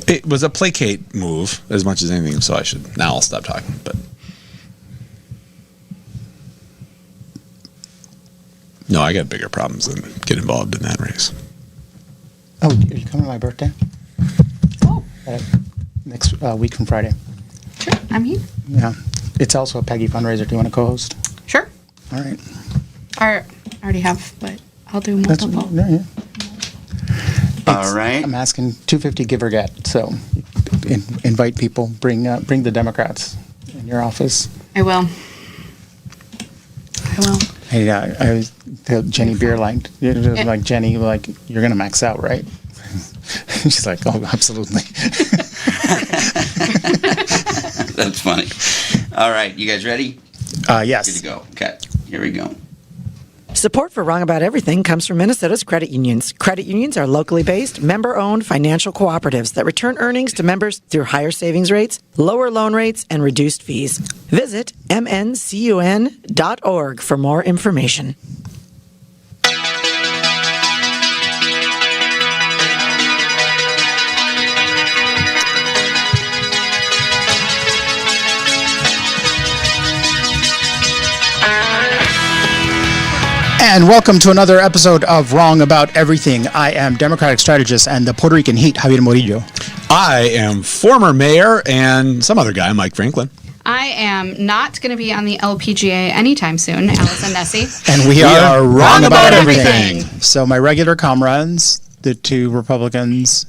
it was a placate move as much as anything. So I'll stop talking. But no, I got bigger problems than get involved in that race. Oh, are you coming to my birthday? Oh. Next week from Friday. Sure, I'm here. Yeah. It's also a Peggy fundraiser. Do you want to co-host? Sure. All right. I already have, but I'll do multiple. Yeah. All right. I'm asking $250 give or get. So invite people. Bring the Democrats in your office. I will. Hey, I was Jenny Beerline. It was like Jenny, like you're gonna max out, right? She's like, oh, absolutely. That's funny. All right, you guys ready? Yes. Good to go. Okay, here we go. Support for Wrong About Everything comes from Minnesota's credit unions. Credit unions are locally based, member-owned financial cooperatives that return earnings to members through higher savings rates, lower loan rates, and reduced fees. Visit mncun.org for more information. And welcome to another episode of Wrong About Everything. I am Democratic strategist and the Puerto Rican heat, Javier Murillo. I am former mayor and some other guy, Mike Franklin. I am not going to be on the LPGA anytime soon, Allison Nessie. And we are wrong about everything. So my regular comrades, the two Republicans,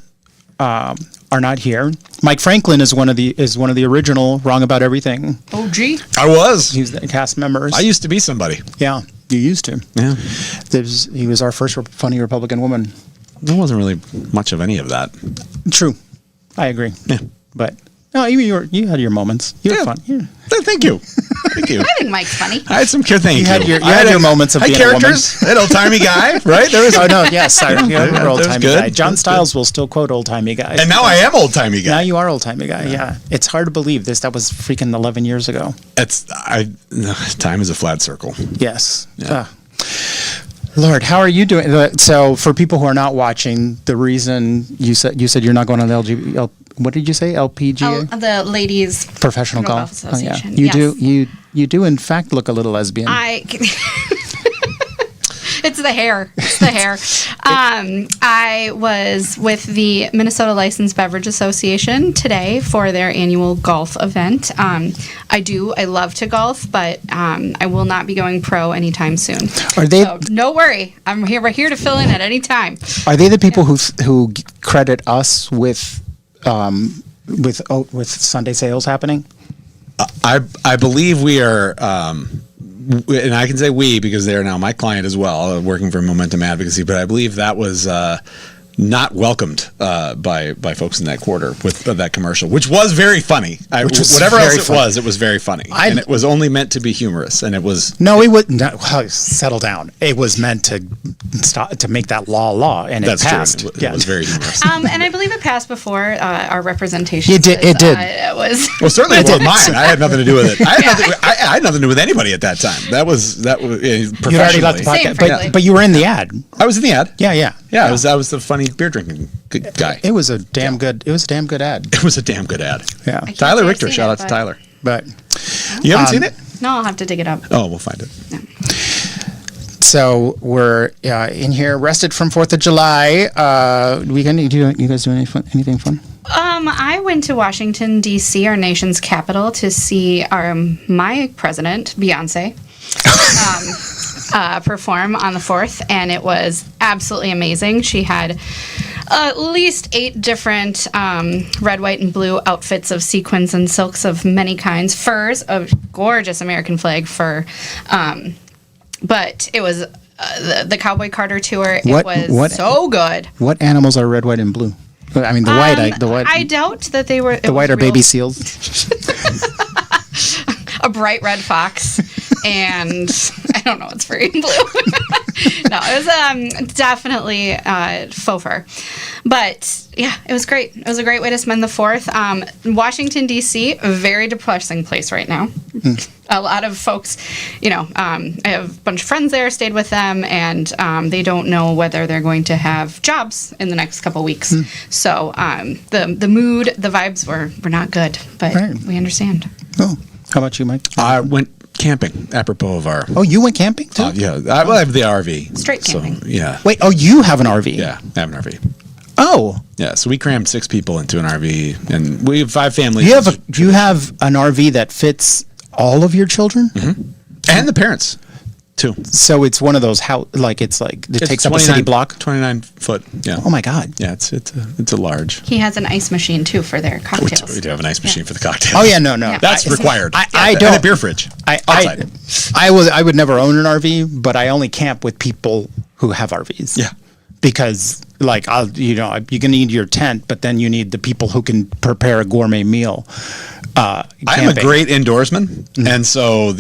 are not here. Mike Franklin is one of the original Wrong About Everything. OG. I was. He's the cast members. I used to be somebody. Yeah, you used to. Yeah. He was our first funny Republican woman. There wasn't really much of any of that. True, I agree. Yeah. But no, you had your moments. You had fun. Yeah. Thank you. Thank you. I think Mike's funny. I had some thank you. You had your moments of being characters. An old-timey guy, right? There was. Oh no, yes, sorry. You were old-timey good. guy. John Stiles will still quote old-timey guy. And now I am old-timey guy. Now you are old-timey guy. Yeah. It's hard to believe this. That was freaking 11 years ago. Time is a flat circle. Yes. Yeah. Lord, how are you doing? So, for people who are not watching, the reason you said you're not going on the what did you say? LPGA? The Ladies Professional Golf Association. Oh, yeah. You do in fact look a little lesbian. It's the hair. I was with the Minnesota Licensed Beverage Association today for their annual golf event. I love to golf, but I will not be going pro anytime soon. So no worry. We're here to fill in at any time. Are they the people who credit us with Sunday sales happening? I believe we are, and I can say we because they are now my client as well, working for Momentum Advocacy. But I believe that was not welcomed by folks in that quarter with that commercial, which was very funny. Whatever else it was very funny, and it was only meant to be humorous. And it was it was not. Well, settle down. It was meant to make that law, and it passed. True. It was very humorous. And I believe it passed before our representation. It did. It did. It was. Well, certainly it was mine. I had nothing to do with it. I had nothing to do with anybody at that time. That was professionally. You already left the podcast, but you were in the ad. I was in the ad. Yeah. I was the funny beer drinking guy. It was a damn good. It was a damn good ad. It was a damn good ad. Yeah. Tyler Richter. Shout out to Tyler. But you haven't seen it? No, I'll have to dig it up. Oh, we'll find it. No. So we're in here, rested from 4th of July weekend. You guys do anything fun? I went to Washington, D.C., our nation's capital, to see my president, Beyonce, perform on the 4th, and it was absolutely amazing. She had at least 8 different red, white, and blue outfits of sequins and silks of many kinds, furs, a gorgeous American flag fur. But it was the Cowboy Carter tour. It was so good. What animals are red, white, and blue? I mean, the white. I doubt that they were. The white are baby seals. A bright red fox, and I don't know what's very blue. No, it was definitely faux fur. But yeah, it was great. It was a great way to spend the 4th. Washington, D.C., a very depressing place right now. A lot of folks, I have a bunch of friends there, stayed with them, and they don't know whether they're going to have jobs in the next couple weeks. So the mood, the vibes were not good, but we understand. Oh, how about you, Mike? I went camping apropos of our. Oh, you went camping too? Yeah, I have the RV. Straight camping. So, yeah. Wait, you have an RV? Yeah, I have an RV. Oh. Yeah, so we crammed 6 people into an RV, and we have 5 families. You have an RV that fits all of your children? And the parents, too. So it's one of those it takes up a city block? 29 foot, yeah. Oh my God. Yeah, it's a large. He has an ice machine, too, for their cocktails. We do have an ice machine for the cocktails. Oh yeah, no. Yeah. That's required. I don't. And a beer fridge. Outside. I would never own an RV, but I only camp with people who have RVs. Yeah. Because you can need your tent, but then you need the people who can prepare a gourmet meal. I am a great indoorsman, and so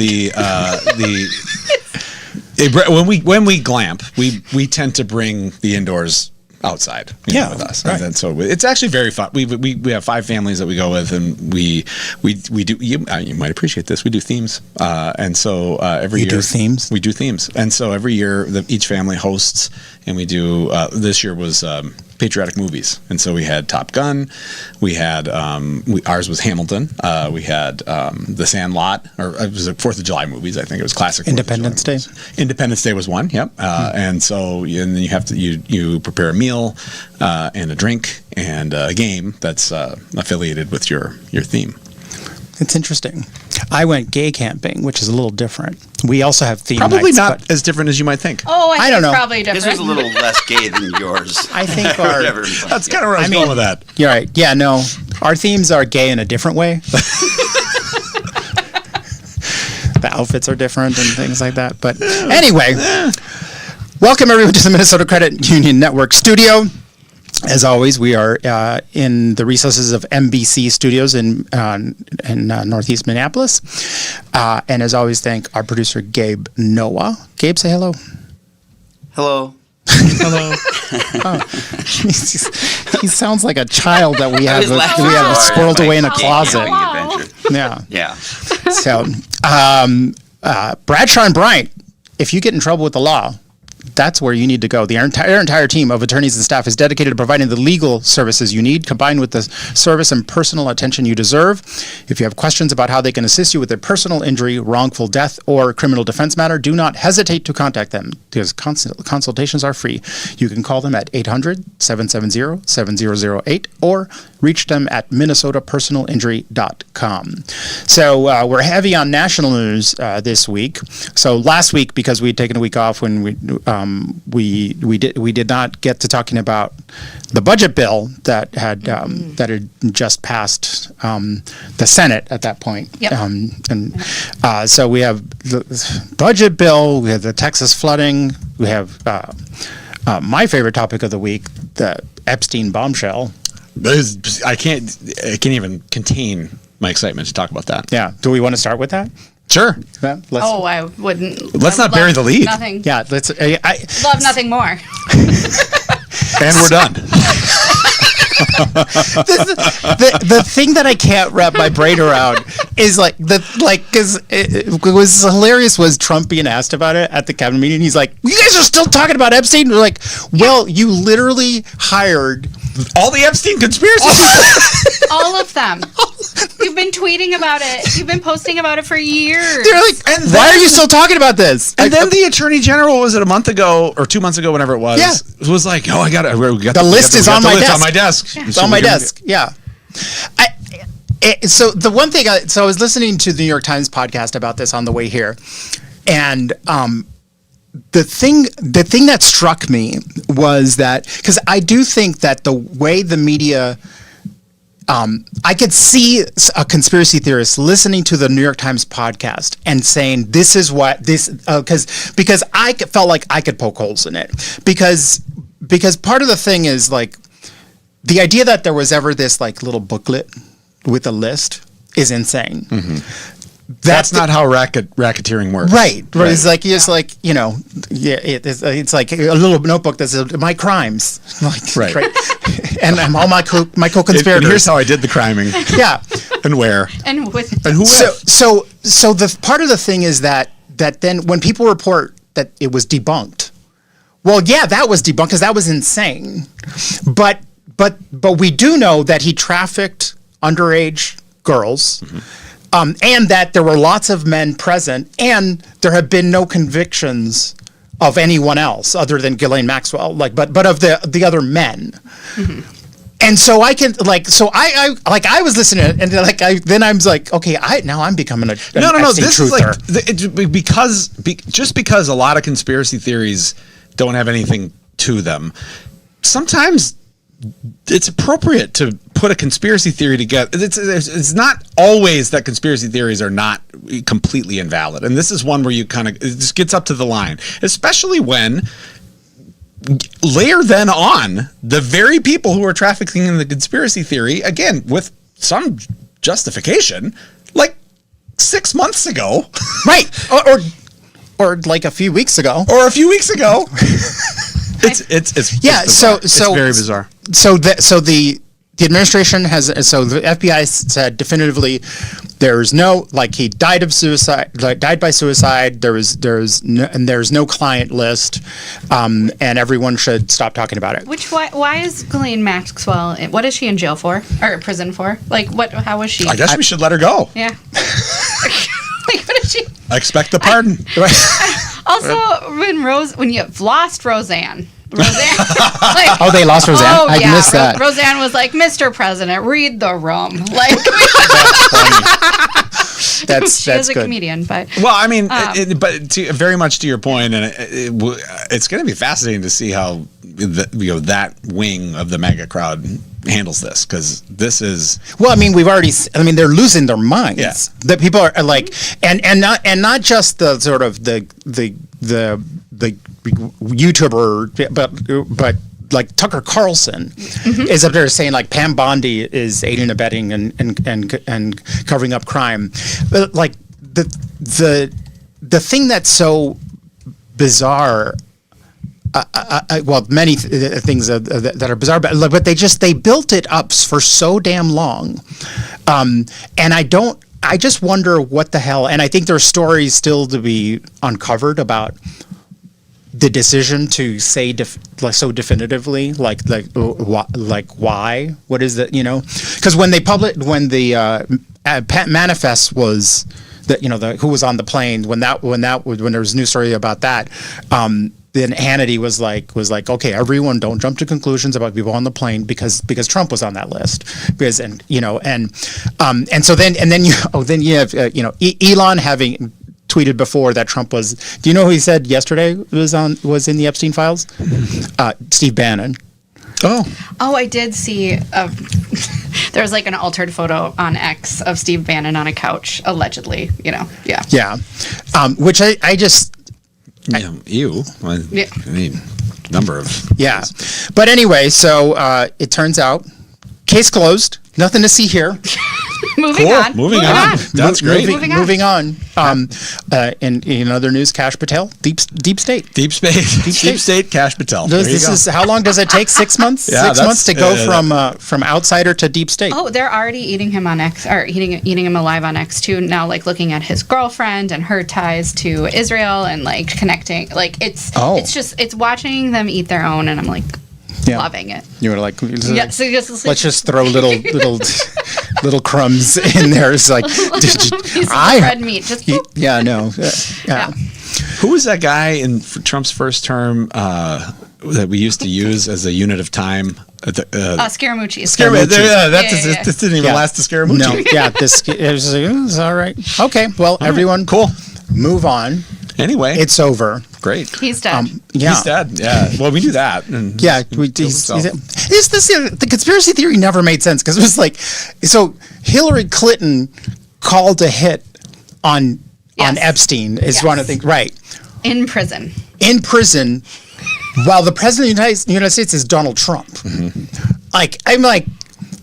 when we glamp, we tend to bring the indoors outside with us, right. and so it's actually very fun. We have 5 families that we go with, and we do. You might appreciate this. We do themes, and so every year do themes. We do themes, and so every year each family hosts, and we do. This year was patriotic movies, and so we had Top Gun, we had ours was Hamilton, we had The Sandlot, or it was the 4th of July movies. I think it was classic. Independence Day. Independence Day was one. Yep, and so and then you have to you prepare a meal and a drink and a game that's affiliated with your theme. It's interesting. I went gay camping, which is a little different. We also have theme Probably nights, not as different as you might think. Oh, I don't think know. it's probably different. This was a little less gay than yours. I think That's kind of where I was going with that. You're right. Yeah, no. Our themes are gay in a different way. The outfits are different and things like that. But anyway, welcome everyone to the Minnesota Credit Union Network studio. As always, we are in the recesses of MBC Studios in Northeast Minneapolis. And as always, thank our producer, Gabe Noah. Gabe, say hello. Hello. Hello. He sounds like a child that we have squirreled away in a closet. Yeah. Yeah. So, Bradshaw and Bryant, if you get in trouble with the law, that's where you need to go. The entire team of attorneys and staff is dedicated to providing the legal services you need, combined with the service and personal attention you deserve. If you have questions about how they can assist you with a personal injury, wrongful death, or criminal defense matter, do not hesitate to contact them, because consultations are free. You can call them at 800-770-7008 or reach them at minnesotapersonalinjury.com. So we're heavy on national news this week. So last week, because we had taken a week off when we did not get to talking about the budget bill that had just passed the Senate at that point. Yep. So we have the budget bill, we have the Texas flooding, we have my favorite topic of the week, the Epstein bombshell. I can't even contain my excitement to talk about that. Yeah. Do we want to start with that? Sure. Yeah, I wouldn't. Let's not bury the lead. Nothing. Yeah. Let's. Love nothing more. And we're done. The thing that I can't wrap my brain around is because it was hilarious was Trump being asked about it at the cabinet meeting. He's like, "You guys are still talking about Epstein?" We're like, "Well, you literally hired all the Epstein conspiracy people." All of them. You've been tweeting about it. You've been posting about it for years. They're like, why are you still talking about this? And then the attorney general, was it a month ago or 2 months ago, whenever it was, was like, "Oh, I got it. The list is on my desk. On my desk. It's on my desk." Yeah. So the one thing, I was listening to the New York Times podcast about this on the way here, and the thing that struck me was that, because I do think that the way the media, I could see a conspiracy theorist listening to the New York Times podcast and saying, "This is what this," because I felt like I could poke holes in it, because part of the thing is like the idea that there was ever this like little booklet with a list is insane. Mm-hmm. That's not how racketeering works. Right. It's like it's like it's like a little notebook that says my crimes. Like, right. And I'm all my co-conspirators. And here's how I did the criming. Yeah. And where. And with. And who with. So the part of the thing is that then when people report that it was debunked, well, yeah, that was debunked because that was insane. But we do know that he trafficked underage girls. And that there were lots of men present, and there have been no convictions of anyone else other than Ghislaine Maxwell, but of the other men. And so I can I was listening, and I'm like, okay, now I'm becoming an no. This truther. is like just because a lot of conspiracy theories don't have anything to them, sometimes it's appropriate to put a conspiracy theory together. It's not always that conspiracy theories are not completely invalid. And this is one where it just gets up to the line, especially when layer then on the very people who are trafficking in the conspiracy theory, again, with some justification, like 6 months ago. Right. Or like a few weeks ago. It's very bizarre. So the administration the FBI said definitively there's no, he died by suicide. There's no client list, and everyone should stop talking about it. Why is Ghislaine Maxwell? What is she in jail for or prison for? How was she? I guess we should let her go. Yeah. What is she? I expect the pardon. Also, when you've lost Roseanne. Oh, they lost Roseanne? Oh, I missed that. Roseanne was like, Mr. President, read the room. That's she is good. A comedian, but... Well, I mean, very much to your point, and it's going to be fascinating to see how that wing of the MAGA crowd handles this, because this is... Well, I mean, they're losing their minds. Yeah. The people are like, and not just the sort of the YouTuber, but like Tucker Carlson is up there saying like Pam Bondi is aiding and abetting and covering up crime. But like the thing that's so bizarre. Many things that are bizarre, but they built it up for so damn long, and I just wonder what the hell. And I think there's stories still to be uncovered about the decision to say so definitively, like why? What is that? Because when the manifest was that who was on the plane when there was a news story about that. Then Hannity was like, okay, everyone don't jump to conclusions about people on the plane because Trump was on that list. And so then you have Elon having tweeted before that Trump was. Do you know who he said yesterday was in the Epstein files? Steve Bannon. Oh, I did see. There was like an altered photo on X of Steve Bannon on a couch, allegedly. Yeah. Yeah, which I just. I mean, number of. Yeah. But anyway, so it turns out, case closed. Nothing to see here. Moving on. Moving on. That's great. Moving on. In other news, Kash Patel, Deep State. Deep State, Kash Patel. This is how long does it take? 6 months. Yeah, 6 months to go from outsider to Deep State. Oh, they're already eating him on X, or eating him alive on X too. Now, looking at his girlfriend and her ties to Israel and connecting. It's watching them eat their own, and I'm loving it. You were like, let's just throw little crumbs in there. It's like, red meat. Just yeah. Who was that guy in Trump's first term that we used to use as a unit of time? Scaramucci. This didn't even last to Scaramucci. No, it was all right. Okay, well, everyone, cool. Move on. Anyway, it's over. Great. He's dead. He's dead. Yeah. Well, we knew that. The conspiracy theory never made sense because it was like, so Hillary Clinton called a hit on Epstein is one of the things, right? In prison, while the president of the United States is Donald Trump. I'm like,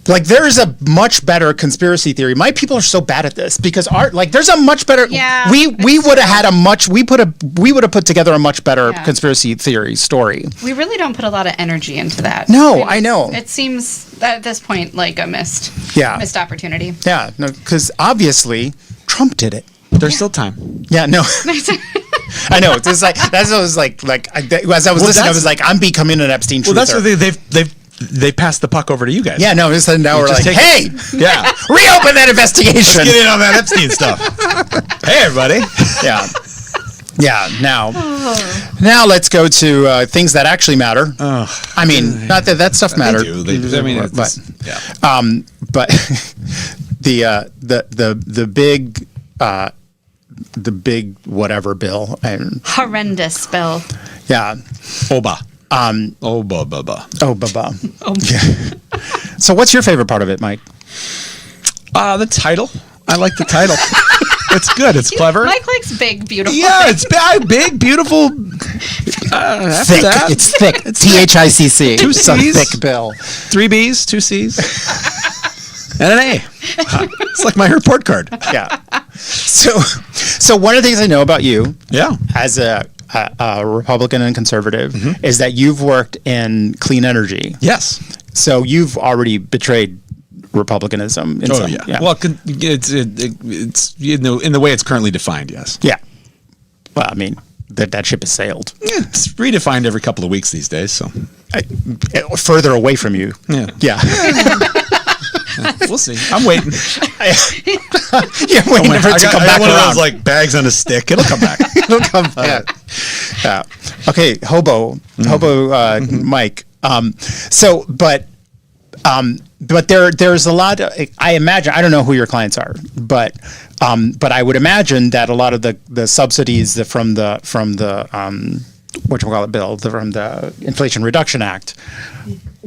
Like there is a much better conspiracy theory. My people are so bad at this because there's a much better. Yeah, we would have had a much. We would have put together a much better conspiracy theory story. We really don't put a lot of energy into that. No, I know. It seems at this point like a missed opportunity. Yeah, no, because obviously Trump did it. There's still time. Yeah, no. I know. It's just like that's what I was like as I was listening, I was like, I'm becoming an Epstein truther. Well, that's what they passed the puck over to you guys. Yeah, no. Now we're like, hey, yeah, reopen that investigation. Let's get in on that Epstein stuff. Hey, everybody. Yeah. Yeah. Now let's go to things that actually matter. I mean, not that stuff matters. They do. I mean, but the big whatever bill and horrendous bill. Yeah. Oba. So what's your favorite part of it, Mike? The title. I like the title. It's good. It's clever. Mike likes big, beautiful. Yeah, it's big, beautiful. Thick. It's thick. It's THICC. 2 It's a C's. thick bill. 3 B's, 2 C's, and an A. It's like my report card. Yeah. So one of the things I know about you, as a Republican and conservative, is that you've worked in clean energy. Yes. So you've already betrayed republicanism. Yeah. Well, it's in the way it's currently defined. Yes. Yeah. Well, I mean that ship has sailed. Yeah, it's redefined every couple of weeks these days. So further away from you. Yeah. Yeah. We'll see. I'm waiting. You're waiting for it to come back one around. of those like bags on a stick. It'll come back. It'll come back. Yeah. Okay, hobo, Mike. But there's a lot of, I imagine, I don't know who your clients are, but I would imagine that a lot of the subsidies from the Inflation Reduction Act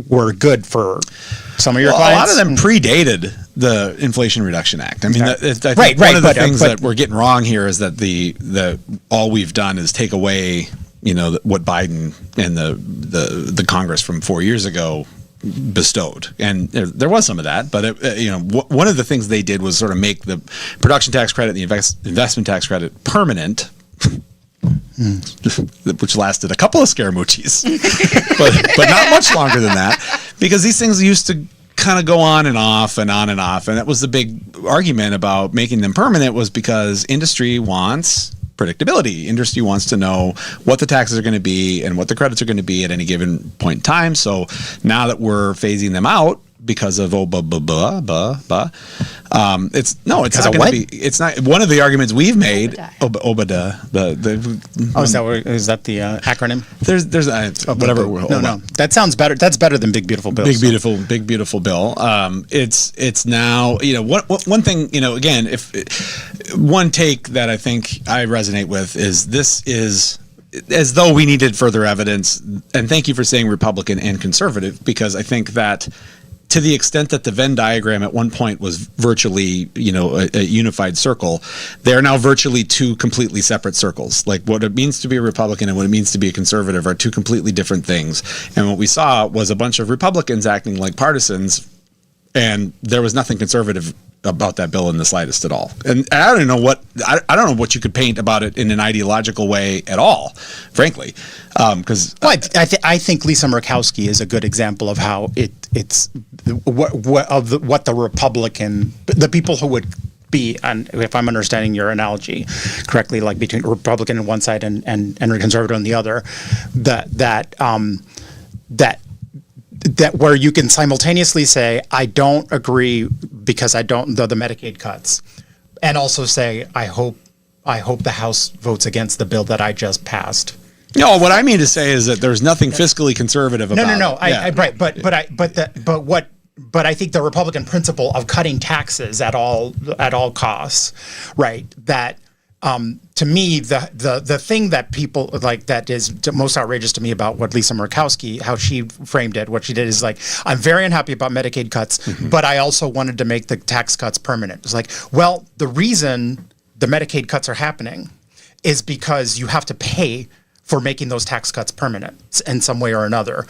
were good for some of your clients. A lot of them predated the Inflation Reduction Act. I mean, I think right. One of the things that we're getting wrong here is that the all we've done is take away, what Biden and the Congress from 4 years ago bestowed, and there was some of that, but one of the things they did was sort of make the production tax credit, the investment tax credit permanent. Which lasted a couple of Scaramucci's, but not much longer than that, because these things used to kind of go on and off and on and off, and that was the big argument about making them permanent, was because industry wants predictability. Industry wants to know what the taxes are going to be and what the credits are going to be at any given point in time. So now that we're phasing them out because of it's not going to be. It's not one of the arguments we've made. Obada. Is that the acronym? There's whatever. No. That sounds better. That's better than Big Beautiful Bill. Big beautiful bill. It's now one thing. Again, if one take that I think I resonate with is this is as though we needed further evidence. And thank you for saying Republican and conservative, because I think that, to the extent that the Venn diagram at one point was virtually, a unified circle, they are now virtually two completely separate circles. Like, what it means to be a Republican and what it means to be a conservative are two completely different things. And what we saw was a bunch of Republicans acting like partisans, and there was nothing conservative about that bill in the slightest at all. And I don't know what you could paint about it in an ideological way at all, frankly. Because I think Lisa Murkowski is a good example of how it's what the Republican, the people who would be, and if I'm understanding your analogy correctly, like between Republican on one side and conservative on the other, that where you can simultaneously say, I don't agree because I don't know the Medicaid cuts, and also say, I hope the House votes against the bill that I just passed. No, what I mean to say is that there's nothing fiscally conservative about it. No. But I think the Republican principle of cutting taxes at all costs, right? That to me, the thing that people like, that is most outrageous to me about what Lisa Murkowski, how she framed it, what she did is like, I'm very unhappy about Medicaid cuts, but I also wanted to make the tax cuts permanent. It's like, well, the reason the Medicaid cuts are happening is because you have to pay for making those tax cuts permanent in some way or another.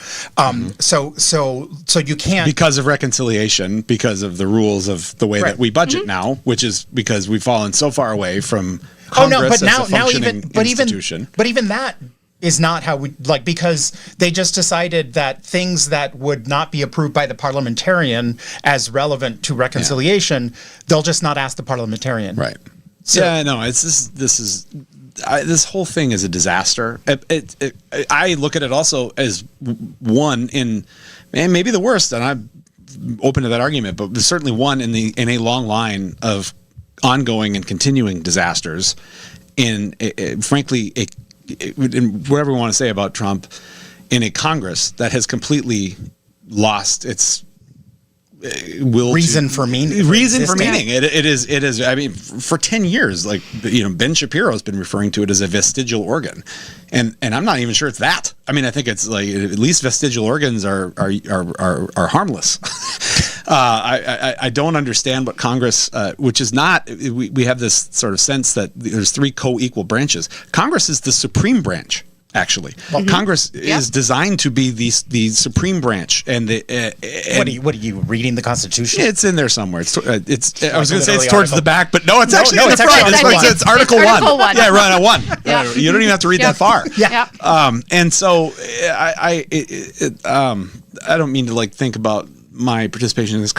So you can't, because of reconciliation, because of the rules of the way that we budget now, which is because we've fallen so far away from Congress as a functioning institution. But even that is not how we because they just decided that things that would not be approved by the parliamentarian as relevant to reconciliation, they'll just not ask the parliamentarian. Right. So, this whole thing is a disaster. I look at it also as one in, and maybe the worst, and I'm open to that argument, but there's certainly one in a long line of ongoing and continuing disasters. Frankly, whatever we want to say about Trump, in a Congress that has completely lost its reason for meaning. It is. I mean, for 10 years, Ben Shapiro has been referring to it as a vestigial organ, and I'm not even sure it's that. I mean, I think it's at least vestigial organs are harmless. I don't understand what Congress, which is not. We have this sort of sense that there's three co-equal branches. Congress is the supreme branch. Actually, Congress is designed to be the supreme branch, and what are you reading the Constitution? It's in there somewhere. I was going to say it's towards the back, but no, it's actually in the front. It's Article 1. Yeah, right on 1. Yeah. You don't even have to read that far. Yeah. And so I don't mean to think about my participation in this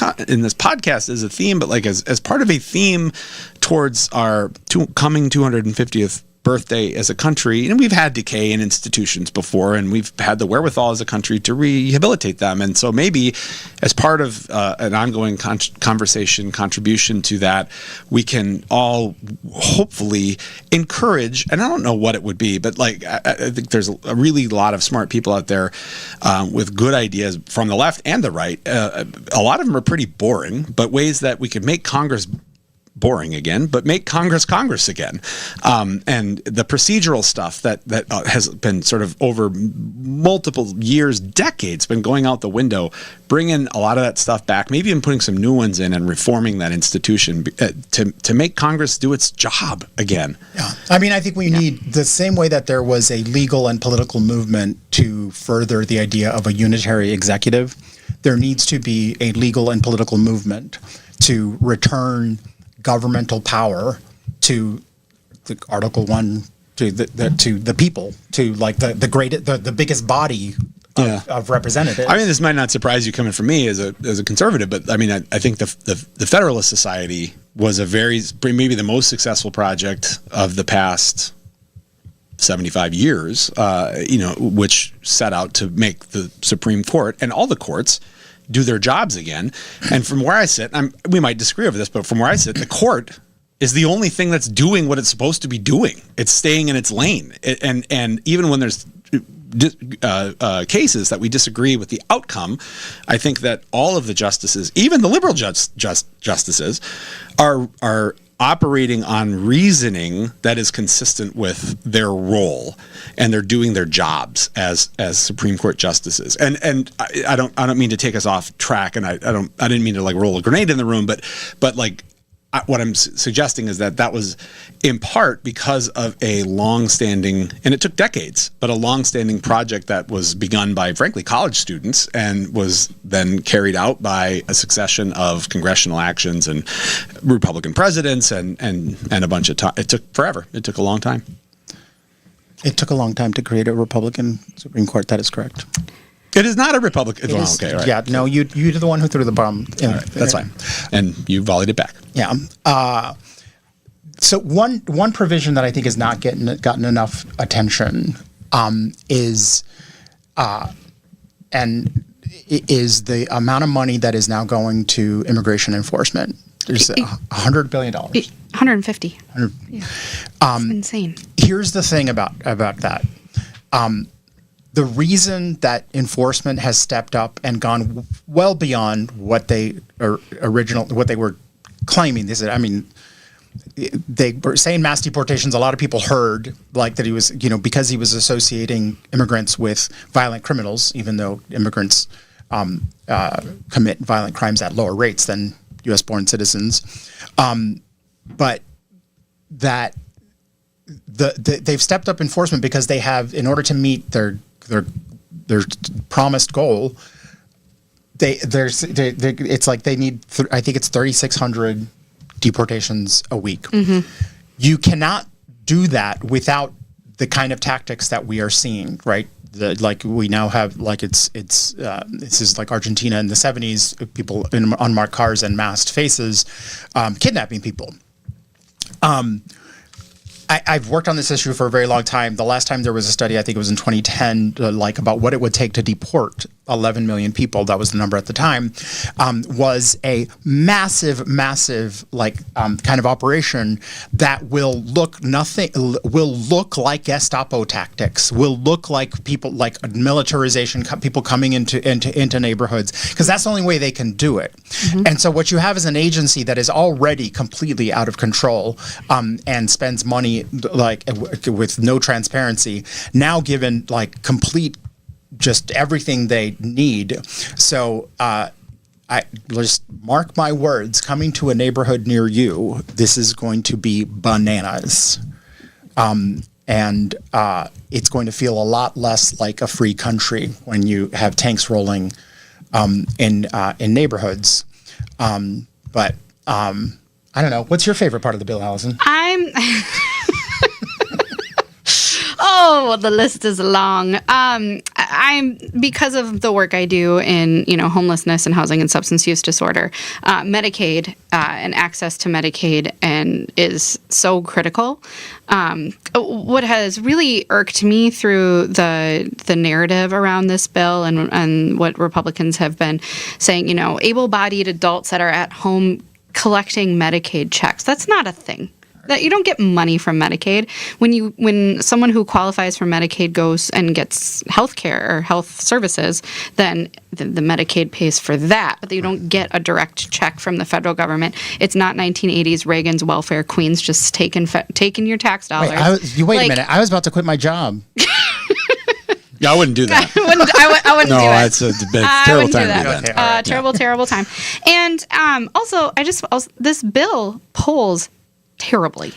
podcast as a theme, but as part of a theme towards our coming 250th birthday as a country. And we've had decay in institutions before, and we've had the wherewithal as a country to rehabilitate them. And so maybe as part of an ongoing contribution to that, we can all hopefully encourage, and I don't know what it would be, but I think there's a really lot of smart people out there with good ideas from the left and the right. A lot of them are pretty boring, but ways that we could make Congress boring again, but make Congress again. And the procedural stuff that has been sort of over multiple years, decades, been going out the window, bringing a lot of that stuff back, maybe even putting some new ones in and reforming that institution to make Congress do its job again. Yeah. I mean, I think we need, the same way that there was a legal and political movement to further the idea of a unitary executive, there needs to be a legal and political movement to return governmental power to the Article 1, to the people, to the biggest body of representatives. I mean, this might not surprise you coming from me as a conservative, but I mean, I think the Federalist Society was maybe the most successful project of the past 75 years, which set out to make the Supreme Court and all the courts do their jobs again. And from where I sit, we might disagree over this, but from where I sit, the court is the only thing that's doing what it's supposed to be doing. It's staying in its lane. And even when there's cases that we disagree with the outcome, I think that all of the justices, even the liberal justices, are operating on reasoning that is consistent with their role, and they're doing their jobs as Supreme Court justices. And I don't mean to take us off track, and I didn't mean to roll a grenade in the room, but what I'm suggesting is that was in part because of a long-standing, and it took decades, but a long-standing project that was begun by, frankly, college students and was then carried out by a succession of congressional actions and Republican presidents and a bunch of time. It took forever. It took a long time. It took a long time to create a Republican Supreme Court. That is correct. It is not a Republican. Okay, right. Yeah, no, you're the one who threw the bomb. Right, that's fine. And you volleyed it back. Yeah. So one provision that I think has not gotten enough attention is the amount of money that is now going to immigration enforcement. There's $100 billion. 150. It's insane. Here's the thing about that. The reason that enforcement has stepped up and gone well beyond what they were claiming. They were saying mass deportations. A lot of people heard that he was, because he was associating immigrants with violent criminals, even though immigrants commit violent crimes at lower rates than U.S. born citizens. But that they've stepped up enforcement because they have, in order to meet their promised goal, it's like they need I think it's 3,600 deportations a week. Mm-hmm. You cannot do that without the kind of tactics that we are seeing, right? Like we now have, like this is like Argentina in the 70s, people in unmarked cars and masked faces, kidnapping people. I've worked on this issue for a very long time. The last time there was a study, I think it was in 2010, like about what it would take to deport 11 million people, that was the number at the time, was a massive kind of operation that will look like Gestapo tactics, will look like people, like militarization, people coming into neighborhoods, because that's the only way they can do it. Mm-hmm. And so what you have is an agency that is already completely out of control and spends money like with no transparency, now given like complete just everything they need. So I just mark my words, coming to a neighborhood near you, this is going to be bananas. And it's going to feel a lot less like a free country when you have tanks rolling in neighborhoods. But I don't know. What's your favorite part of the bill, Allison? Oh, the list is long. I'm because of the work I do in homelessness and housing and substance use disorder, Medicaid and access to Medicaid is so critical. What has really irked me through the narrative around this bill and what Republicans have been saying, able-bodied adults that are at home collecting Medicaid checks. That's not a thing. That you don't get money from Medicaid. When someone who qualifies for Medicaid goes and gets health care or health services, then the Medicaid pays for that, but you don't get a direct check from the federal government. It's not 1980s Reagan's welfare queens just taking your tax dollars. Wait a minute. I was about to quit my job. Yeah, I wouldn't do that. I wouldn't do it. No, it's a terrible time to do that. Terrible time. And also, this bill polls terribly.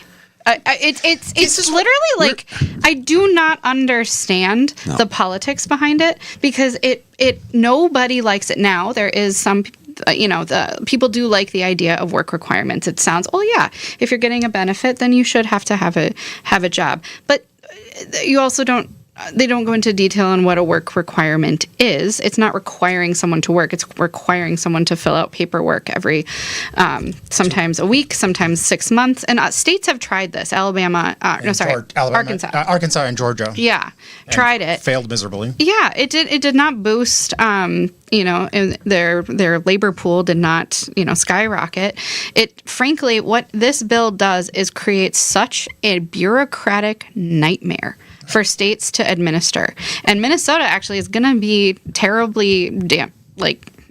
It's literally like, I do not understand the politics behind it, because nobody likes it now. There is some, the people do like the idea of work requirements. It sounds, if you're getting a benefit, then you should have to have a job. But you also they don't go into detail on what a work requirement is. It's not requiring someone to work. It's requiring someone to fill out paperwork every, sometimes a week, sometimes 6 months. And states have tried this. Arkansas. Arkansas and Georgia. Yeah, tried it. Failed miserably. Yeah, it did. It did not boost. Their labor pool did not, skyrocket. Frankly, what this bill does is create such a bureaucratic nightmare for states to administer. And Minnesota actually is going to be terribly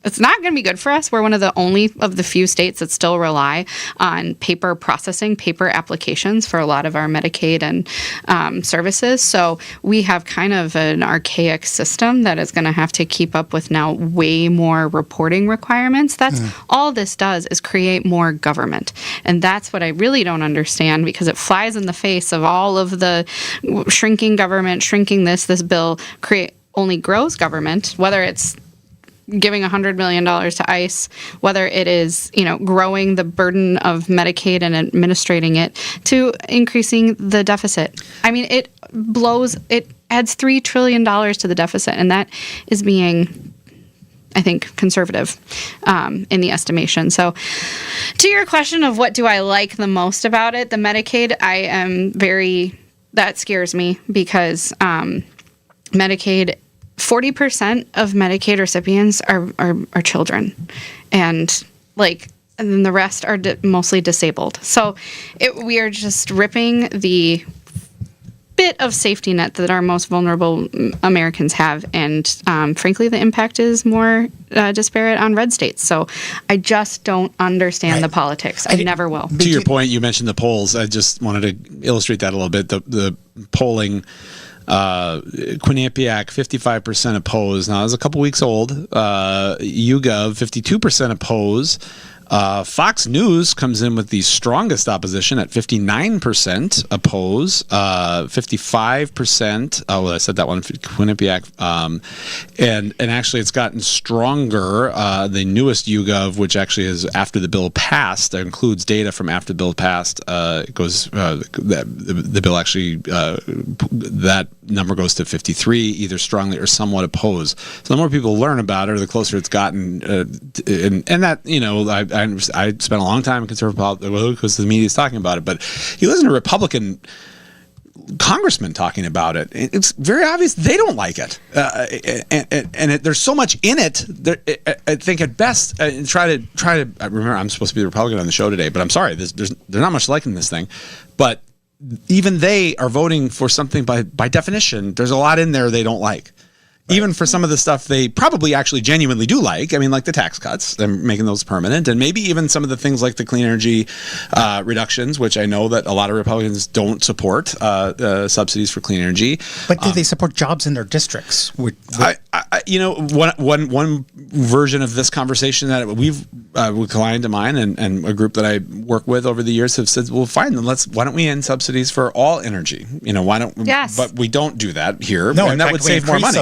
it's not going to be good for us. We're one of the few states that still rely on paper processing, paper applications for a lot of our Medicaid and services. So we have kind of an archaic system that is going to have to keep up with now way more reporting requirements. That's all this does, is create more government. And that's what I really don't understand, because it flies in the face of all of the shrinking government, shrinking this bill only grows government, whether it's giving $100 million to ICE, whether it is, growing the burden of Medicaid and administrating it, to increasing the deficit. I mean, it adds $3 trillion to the deficit, and that is being, I think, conservative in the estimation. So to your question of what do I like the most about it, the Medicaid, that scares me, because Medicaid, 40% of Medicaid recipients are children, and then the rest are mostly disabled. So we are just ripping the bit of safety net that our most vulnerable Americans have, and frankly, the impact is more disparate on red states. So I just don't understand the politics. I never will. To your point, you mentioned the polls. I just wanted to illustrate that a little bit. The polling. Quinnipiac, 55% oppose. Now, it was a couple weeks old. YouGov, 52% oppose. Fox News comes in with the strongest opposition at 59% oppose, 55%. Oh, well, I said that one. Quinnipiac, and actually, it's gotten stronger. The newest YouGov, which actually is after the bill passed, that includes data from after the bill passed. It goes the bill actually that number goes to 53, either strongly or somewhat opposed. So the more people learn about it, the closer it's gotten. And that, I spent a long time in conservative politics because the media is talking about it. But you listen to Republican congressmen talking about it, it's very obvious they don't like it, and there's so much in it. I think at best, try to remember. I'm supposed to be the Republican on the show today, but I'm sorry. There's not much liking this thing, but even they are voting for something by definition. There's a lot in there they don't like. Even for some of the stuff they probably actually genuinely do like. I mean, like the tax cuts, they're making those permanent. And maybe even some of the things like the clean energy reductions, which I know that a lot of Republicans don't support subsidies for clean energy. But do they support jobs in their districts? One version of this conversation that with a client of mine and a group that I work with over the years have said, well, fine, then why don't we end subsidies for all energy? Why don't? Yes. But we don't do that here. No, and that would save more money.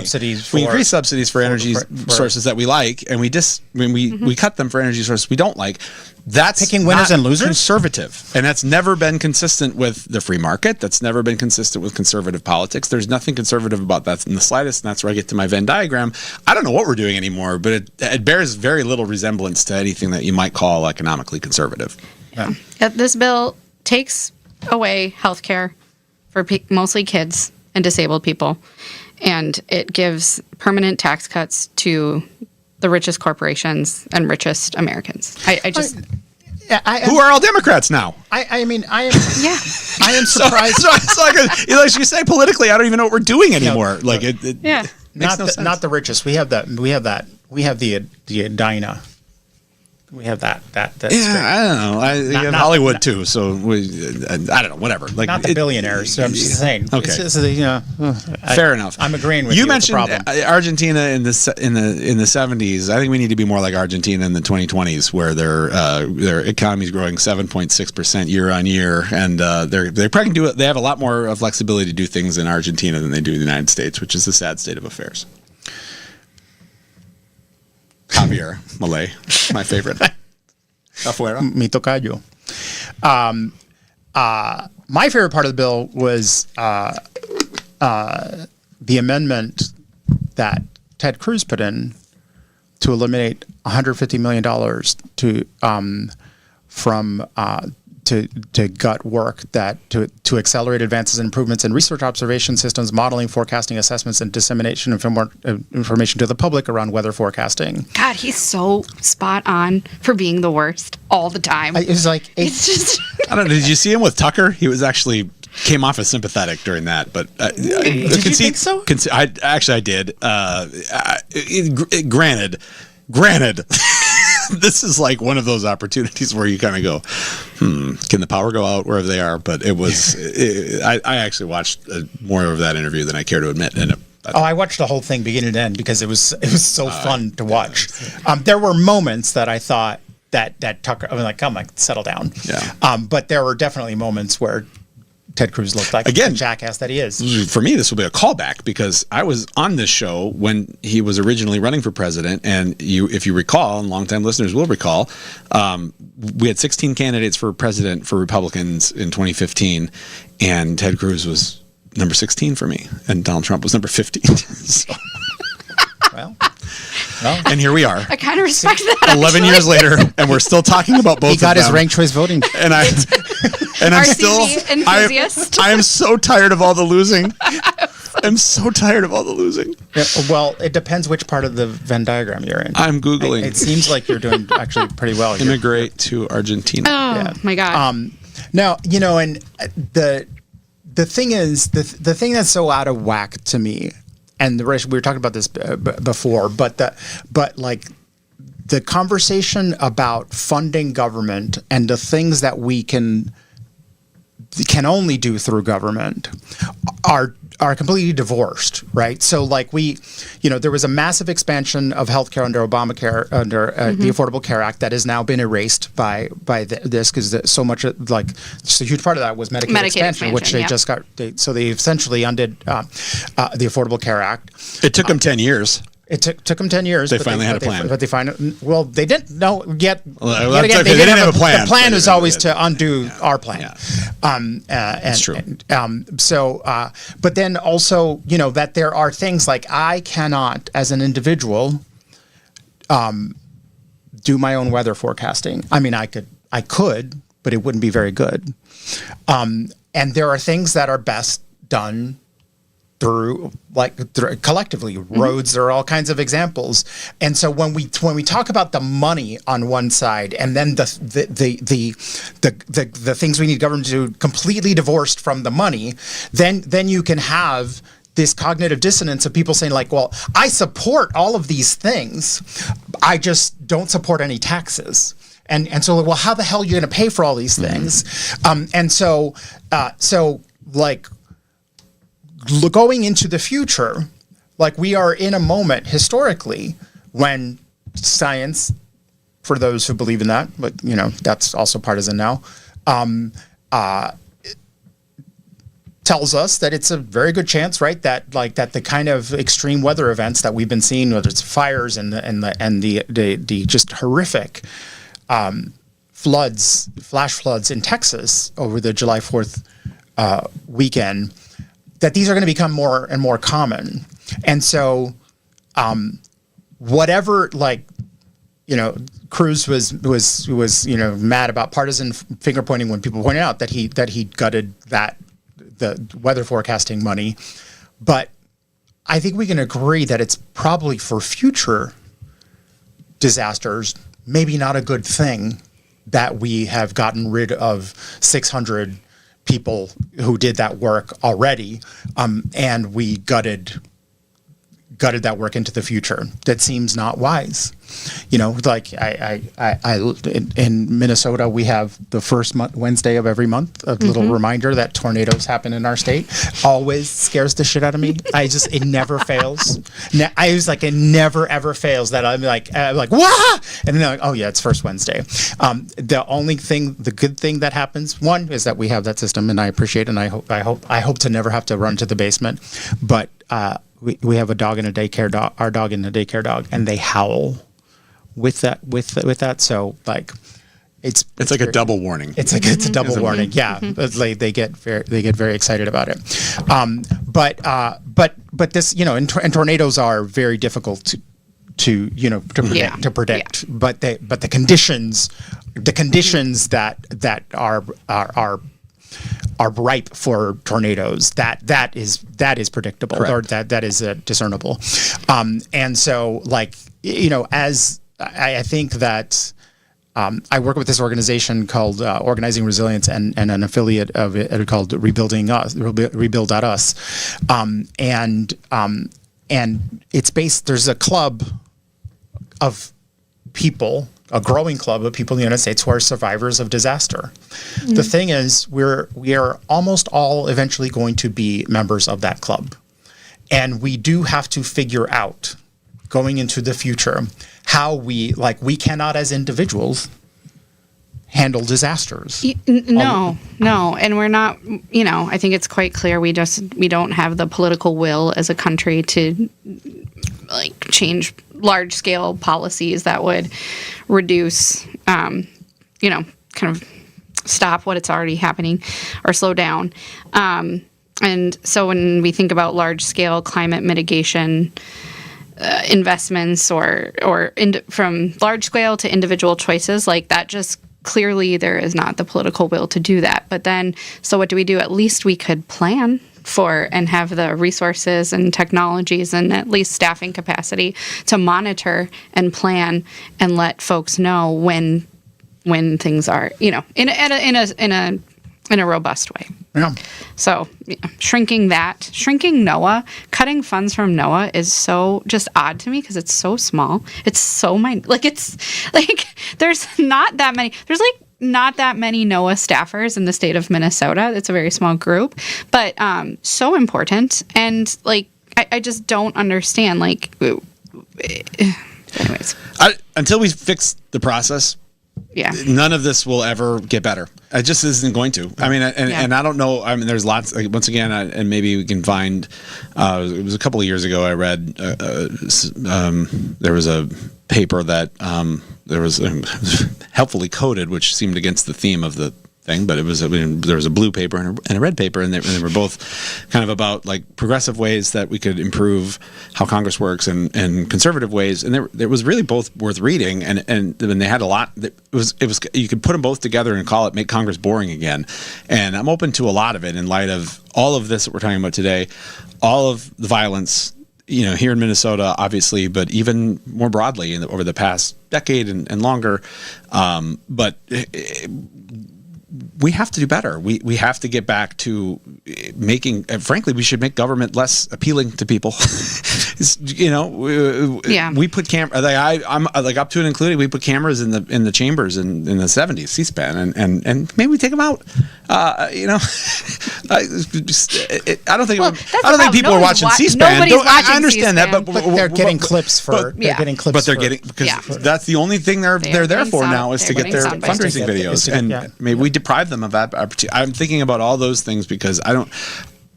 We increase subsidies for energy sources that we like, and we cut them for energy sources we don't like. That's picking winners and losers? Conservative. And that's never been consistent with the free market. That's never been consistent with conservative politics. There's nothing conservative about that in the slightest, and that's where I get to my Venn diagram. I don't know what we're doing anymore, but it bears very little resemblance to anything that you might call economically conservative. Yeah. This bill takes away health care for mostly kids and disabled people. And it gives permanent tax cuts to the richest corporations and richest Americans. Who are all Democrats now? I am surprised. So like you say, politically, I don't even know what we're doing anymore. Not the richest. We have the Edina. We have that. I don't know. You have Hollywood too, so I don't know. Whatever. Not the billionaires. So I'm just saying. Okay. Fair enough. I'm agreeing with you. You mentioned the problem. Argentina in the 70s. I think we need to be more like Argentina in the 2020s, where their economy is growing 7.6% year on year, and they probably do it. They have a lot more flexibility to do things in Argentina than they do in the United States, which is a sad state of affairs. Javier Malay, my favorite. Afuera. Mi tocayo. My favorite part of the bill was the amendment that Ted Cruz put in to eliminate $150 million to gut work to accelerate advances and improvements in research observation systems, modeling, forecasting, assessments, and dissemination of information to the public around weather forecasting. God, he's so spot on for being the worst all the time. It's just. I don't know. Did you see him with Tucker? He was actually came off as sympathetic during that, but did you think so? I did. Granted. This is like one of those opportunities where you kind of go, can the power go out wherever they are? But it was, I actually watched more of that interview than I care to admit. And I watched the whole thing beginning to end because it was so fun to watch. There were moments that I thought that Tucker, I was like, come on, settle down. Yeah. But there were definitely moments where Ted Cruz looked like the jackass that he is. For me, this will be a callback because I was on this show when he was originally running for president. And if you recall, and longtime listeners will recall, we had 16 candidates for president for Republicans in 2015. And Ted Cruz was number 16 for me. And Donald Trump was number 15. So. Well, and here we are. I kind of respect that. 11 years later, and we're still talking about both. He got his ranked choice voting, and I'm still enthusiast. I am so tired of all the losing. I'm so tired of all the losing. Yeah, well, it depends which part of the Venn diagram you're in. I'm Googling. It seems like you're doing actually pretty well. Immigrate to Argentina. Oh my God. Now, and the thing is, the thing that's so out of whack to me. And we were talking about this before, but the conversation about funding government and the things that we can only do through government are completely divorced right? So like there was a massive expansion of healthcare under Obamacare, under the Affordable Care Act that has now been erased by this because so much just a huge part of that was Medicaid expansion, which they just got. So they essentially undid the Affordable Care Act. It took them 10 years. It took them 10 years. They finally had a plan. But they they didn't know yet. Well, they didn't have a plan. The plan was always to undo our plan. Yeah. That's true. But then also, that there are things like I cannot, as an individual, do my own weather forecasting. I mean, I could, but it wouldn't be very good. And there are things that are best done through collectively. Roads, there are all kinds of examples. And so when we talk about the money on one side and then the things we need government to do completely divorced from the money, then you can have this cognitive dissonance of people saying like, well, I support all of these things, I just don't support any taxes. And so, well, how the hell are you going to pay for all these things? Going into the future, like we are in a moment historically when science, for those who believe in that, but that's also partisan now, tells us that it's a very good chance, right, that the kind of extreme weather events that we've been seeing, whether it's fires and the just horrific floods, flash floods in Texas over the July 4th weekend, that these are going to become more and more common. And so whatever, Cruz was mad about partisan finger pointing when people pointed out that he gutted the weather forecasting money. But I think we can agree that it's probably for future disasters maybe not a good thing that we have gotten rid of 600 people who did that work already, and we gutted that work into the future. That seems not wise. Like in Minnesota, we have the first Wednesday of every month, a little reminder that tornadoes happen in our state. Always scares the shit out of me. It never fails. It never ever fails that I'm like, wah! And then they're like, oh yeah, it's first Wednesday. The good thing that happens, one, is that we have that system, and I appreciate it, and I hope to never have to run to the basement. But we have a dog and a daycare dog, our dog and a daycare dog, and they howl with that. So it's like a double warning. It's a double warning. Yeah. They get very excited about it. But this, and tornadoes are very difficult to predict. Yeah. But the conditions that are ripe for tornadoes, that is predictable. Correct. Or that is discernible. And so as I think that I work with this organization called Organizing Resilience and an affiliate of it called Rebuild.us. And it's based, there's a club of people, a growing club of people in the United States who are survivors of disaster. Mm-hmm. The thing is, we are almost all eventually going to be members of that club. And we do have to figure out, going into the future, how we cannot as individuals handle disasters. No. And we're not, I think it's quite clear we don't have the political will as a country to change large scale policies that would reduce, kind of stop what it's already happening or slow down. And so when we think about large scale climate mitigation investments or from large scale to individual choices, that just clearly there is not the political will to do that. But then, so what do we do? At least we could plan for and have the resources and technologies and at least staffing capacity to monitor and plan and let folks know when things are, in a robust way. Yeah. So shrinking NOAA, cutting funds from NOAA is so just odd to me because it's so small. It's so there's not that many. There's not that many NOAA staffers in the state of Minnesota. It's a very small group, but so important. And I just don't understand. Like, anyways. Until we fix the process, Yeah. none of this will ever get better. It just isn't going to. I mean, and I don't know. I mean, there's lots. Like, once again, and maybe we can find. It was a couple of years ago. I read there was a paper that there was helpfully coded, which seemed against the theme of the thing, but it was there was a blue paper and a red paper, and they were both kind of about like progressive ways that we could improve how Congress works and conservative ways, and there was really both worth reading, and they had a lot. It was you could put them both together and call it "Make Congress Boring Again," and I'm open to a lot of it in light of all of this that we're talking about today, all of the violence. Here in Minnesota, obviously, but even more broadly over the past decade and longer. But we have to do better. We have to get back to making. Frankly, we should make government less appealing to people. We put cameras. I'm like up to and including. We put cameras in the chambers in the 70s, C-SPAN, and maybe we take them out. I don't think people are watching C-SPAN. I understand that, but they're getting clips for. That's the only thing they're there for now is to get their fundraising videos, and maybe we deprive them of that opportunity. I'm thinking about all those things because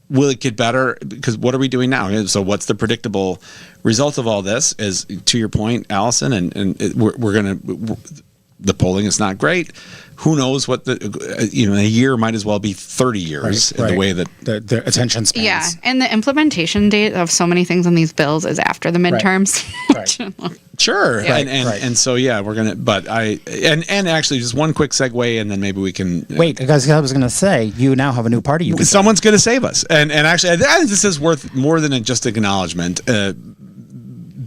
will it get better? Because what are we doing now? So what's the predictable result of all this? Is, to your point, Allison, we're going to. The polling is not great. Who knows what a year might as well be 30 years in the way that the attention spans. Yeah, and the implementation date of so many things on these bills is after the midterms. Right. Sure. And so we're gonna. But actually, just one quick segue, and then maybe we can wait. Because I was going to say, you now have a new party. Someone's going to save us, and actually, I think this is worth more than just acknowledgement.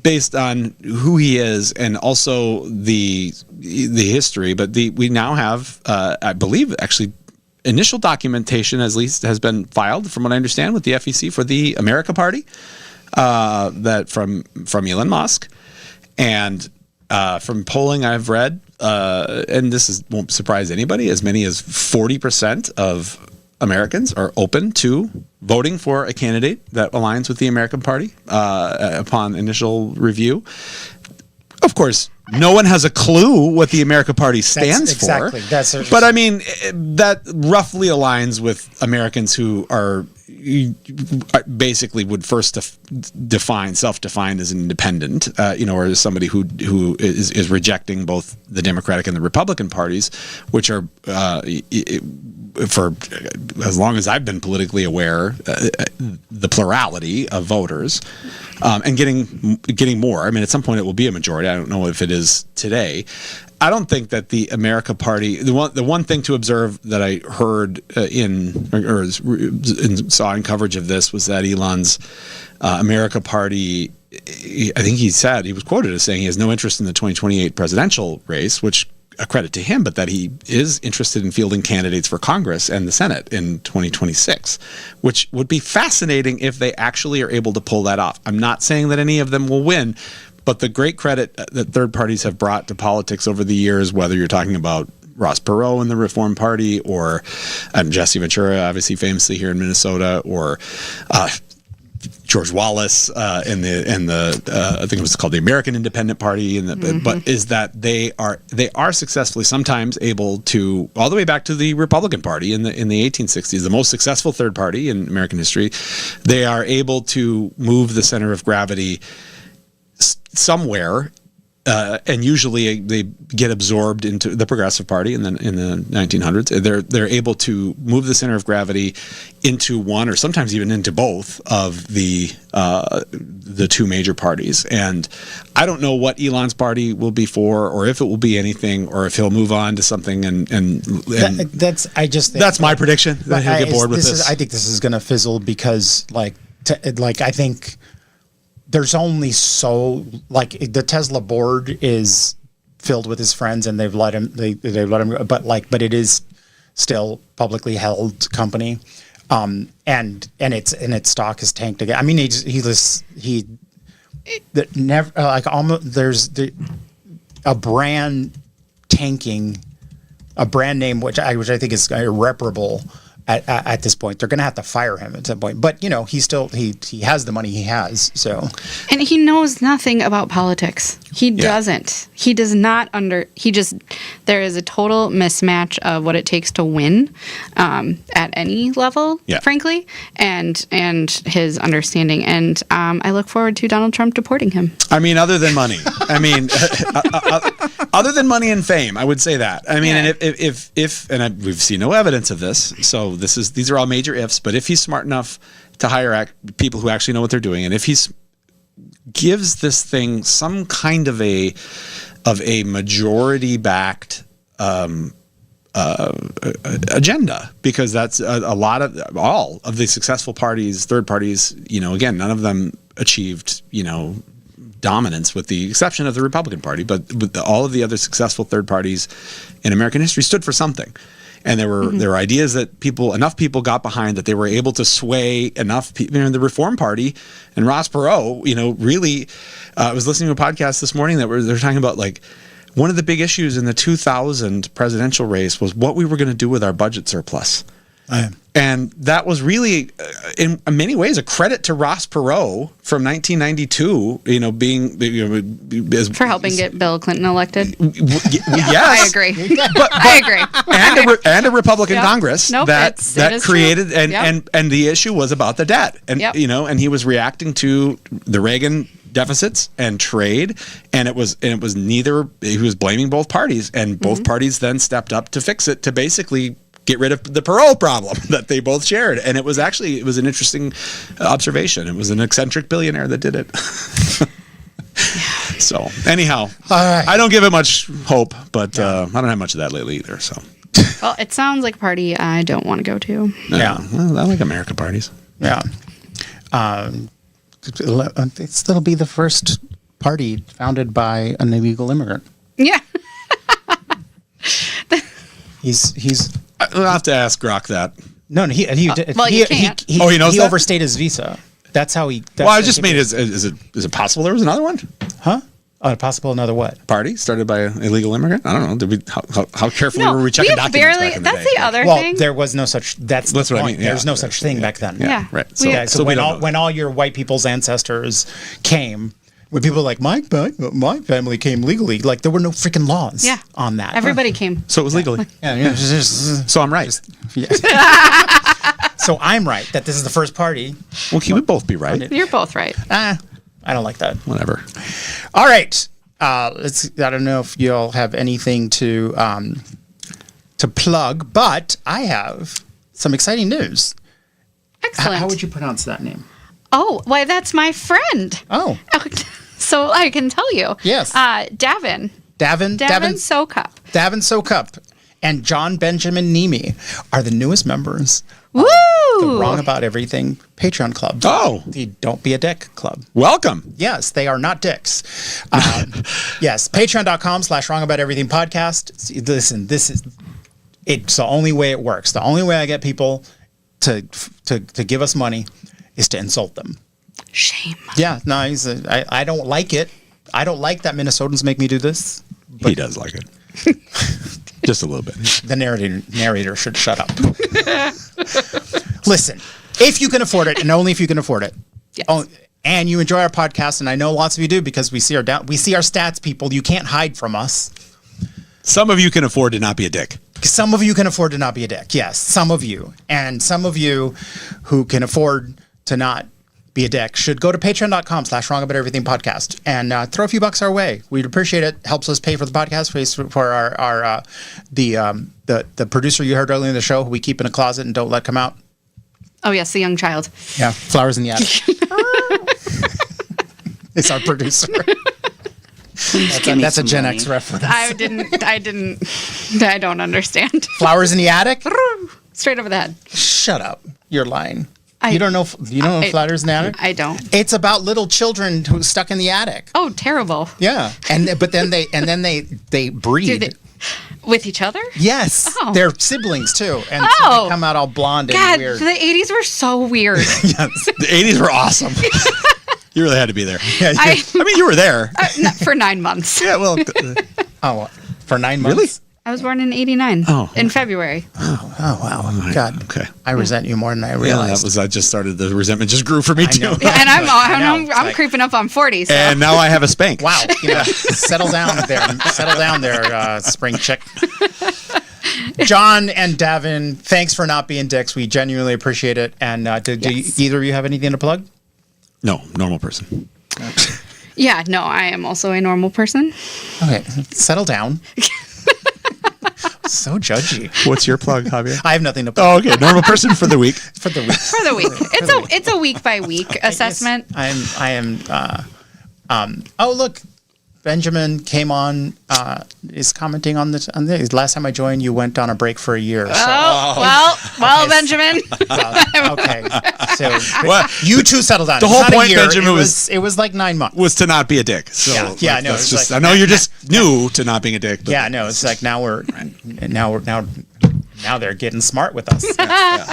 Based on who he is and also the history, but we now have, I believe, actually, initial documentation at least has been filed, from what I understand, with the FEC for the America Party, that from Elon Musk, and from polling I've read, and won't surprise anybody, as many as 40% of Americans are open to voting for a candidate that aligns with the American Party upon initial review. Of course, no one has a clue what the American Party stands for. But I mean, that roughly aligns with Americans who are basically would first self-define as an independent, or as somebody who is rejecting both the Democratic and the Republican parties, which are for as long as I've been politically aware, the plurality of voters, and getting more. I mean, at some point it will be a majority. I don't know if it is today. I don't think that the America Party. The one thing to observe that I heard saw in coverage of this was that Elon's America Party. I think he was quoted as saying he has no interest in the 2028 presidential race, which a credit to him, but that he is interested in fielding candidates for Congress and the Senate in 2026, which would be fascinating if they actually are able to pull that off. I'm not saying that any of them will win, but the great credit that third parties have brought to politics over the years, whether you're talking about Ross Perot in the Reform Party, or Jesse Ventura, obviously famously here in Minnesota, or George Wallace in the I think it was called the American Independent Party, but is that they are successfully sometimes able to, all the way back to the Republican Party in the 1860s, the most successful third party in American history, they are able to move the center of gravity somewhere. And usually they get absorbed into the Progressive Party in the 1900s. They're able to move the center of gravity into one, or sometimes even into both of the two major parties. And I don't know what Elon's party will be for, or if it will be anything, or if he'll move on to something. That's my prediction. That he'll get bored with this. I think this is going to fizzle because, I think. There's only the Tesla board is filled with his friends, and they've let him. They've let him go, but it is still publicly held company, and its stock is tanked again. I mean, there's a brand tanking, a brand name which I think is irreparable, at this point. They're going to have to fire him at some point. But he has the money he has. So, and he knows nothing about politics. He doesn't. He does not there is a total mismatch of what it takes to win at any level, frankly, and his understanding. And I look forward to Donald Trump deporting him. I mean, other than money. I mean, other than money and fame, I would say that. I mean, and if we've seen no evidence of this, so these are all major ifs. But if he's smart enough to hire people who actually know what they're doing, and if he gives this thing some kind of a majority backed agenda, because that's a lot of all of the successful parties, third parties. Again, none of them achieved dominance, with the exception of the Republican Party, but all of the other successful third parties in American history stood for something. And there were ideas that enough people got behind, that they were able to sway enough people. The Reform Party and Ross Perot, really, I was listening to a podcast this morning that they're talking about, like, one of the big issues in the 2000 presidential race was what we were going to do with our budget surplus. And that was really, in many ways, a credit to Ross Perot from 1992. For helping get Bill Clinton elected. Yes, I agree. I agree. And a Republican Congress that created true. and the issue was about the debt, and and he was reacting to the Reagan deficits and trade, and it was neither. He was blaming both parties, and both parties then stepped up to fix it, to basically get rid of the Perot problem that they both shared. And it was an interesting observation. It was an eccentric billionaire that did it. So anyhow, I don't give it much hope, but I don't have much of that lately either. So, well, it sounds like a party I don't want to go to. Well, I like America parties. Yeah. It'll be the first party founded by an illegal immigrant. Yeah. He's. I'll have to ask Grok that. No, he can't. He knows he that? overstayed his visa. That's how he. Well, I just mean, is it possible there was another one? Huh? Possible another what? Party started by an illegal immigrant? I don't know. Did we? How carefully were we checking documents back in the that's day? the other Well, thing. there was no such. That's what I mean. Yeah. There's no such thing back then. Yeah. Right. So when all your white people's ancestors came, when people were like, my family came legally, like there were no freaking laws on that. Everybody came. So it was legally. Yeah. So I'm right. So I'm right that this is the first party. Well, can we both be right? You're both right. I don't like that. Whatever. All right. I don't know if you all have anything to plug, but I have some exciting news. Excellent. How would you pronounce that name? Oh, why, that's my friend. Oh. So I can tell you. Yes. Davin Sokup. Davin Sokup and John Benjamin Nemi are the newest members Woo! of the Wrong About Everything Patreon Club. Oh. The Don't Be a Dick Club. Welcome. Yes, they are not dicks. Yes, patreon.com/Wrong About Everything podcast. Listen, it's the only way it works. The only way I get people to give us money is to insult them. Shame. Yeah, no, I don't like it. I don't like that Minnesotans make me do this. He does like it. Just a little bit. The narrator should shut up. Listen, if you can afford it, and only if you can afford it, and you enjoy our podcast, and I know lots of you do because we see our stats, people. You can't hide from us. Some of you can afford to not be a dick. Some of you can afford to not be a dick. Yes, some of you. And some of you who can afford to not be a dick should go to patreon.com/Wrong About Everything podcast and throw a few bucks our way. We'd appreciate it. Helps us pay for the podcast, for the producer you heard earlier in the show who we keep in a closet and don't let come out. Oh, yes, the young child. Yeah, Flowers in the Attic. It's our producer. That's a Gen X reference. I don't understand. Flowers in the Attic? Straight over the head. Shut up. You're lying. You don't know Flowers in the Attic? I don't. It's about little children who are stuck in the attic. Oh, terrible. Yeah. But then they breed. With each other? Yes. Oh. They're siblings too. And so they come out all blonde and God, weird. the 80s were so weird. Yes. The 80s were awesome. You really had to be there. Yeah, I mean, you were there. For 9 months. Yeah, well. For 9 months? Really? I was born in 89. In February. Oh wow. God. Okay. I resent you more than I Yeah, realized. that was. I just started. The resentment just grew for me too. know. Yeah, and I know. I'm creeping up on 40. So. And now I have a spank. Wow. Yeah. Settle down there, spring chick. John and Davin, thanks for not being dicks. We genuinely appreciate it. And do either of you have anything to plug? No, normal person. Yeah, no, I am also a normal person. Okay, settle down. So judgy. What's your plug, Javier? I have nothing to plug. Oh, okay. Normal person for the week. For the week. For the week. It's a week by week assessment. Oh, look. Benjamin came on, is commenting on this. Last time I joined, you went on a break for a year. So. Well, Benjamin. Okay. So What? you two settle down. The It's whole not a point, year. Benjamin, it was like 9 months. Was to not be a dick. So Yeah, no, that's it's just, like- I know you're just new to not being a dick. But Yeah, no, it's like now they're getting smart with us. yeah.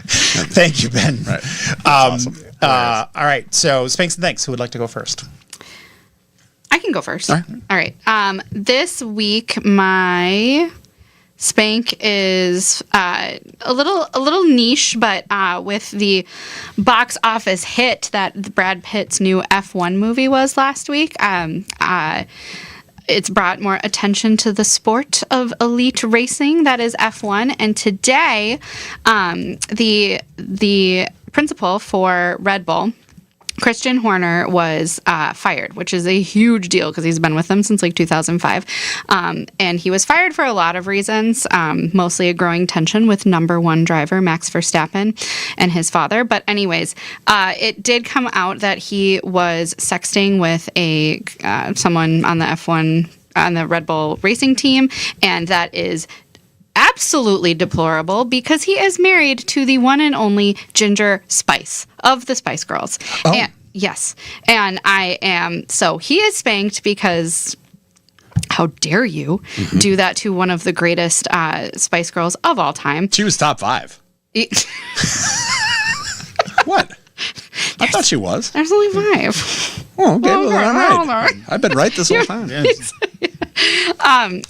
Thank you, Ben. Right. That's awesome. All right. So Spanks and Thanks. Who would like to go first? I can go first. All right. This week, my spank is a little niche, but with the box office hit that Brad Pitt's new F1 movie was last week, it's brought more attention to the sport of elite racing that is F1. And today, the principal for Red Bull, Christian Horner, was fired, which is a huge deal because he's been with them since like 2005. And he was fired for a lot of reasons, mostly a growing tension with number one driver Max Verstappen and his father. But anyways, it did come out that he was sexting with someone on the F1, on the Red Bull racing team, and that is absolutely deplorable because he is married to the one and only Ginger Spice of the Spice Girls. Oh. And, yes. And so he is spanked because how dare you do that to one of the greatest Spice Girls of all time. She was top 5. What? I thought she was. There's only 5. Oh, okay. Well, Okay, I'm well, right. I've been right this whole time.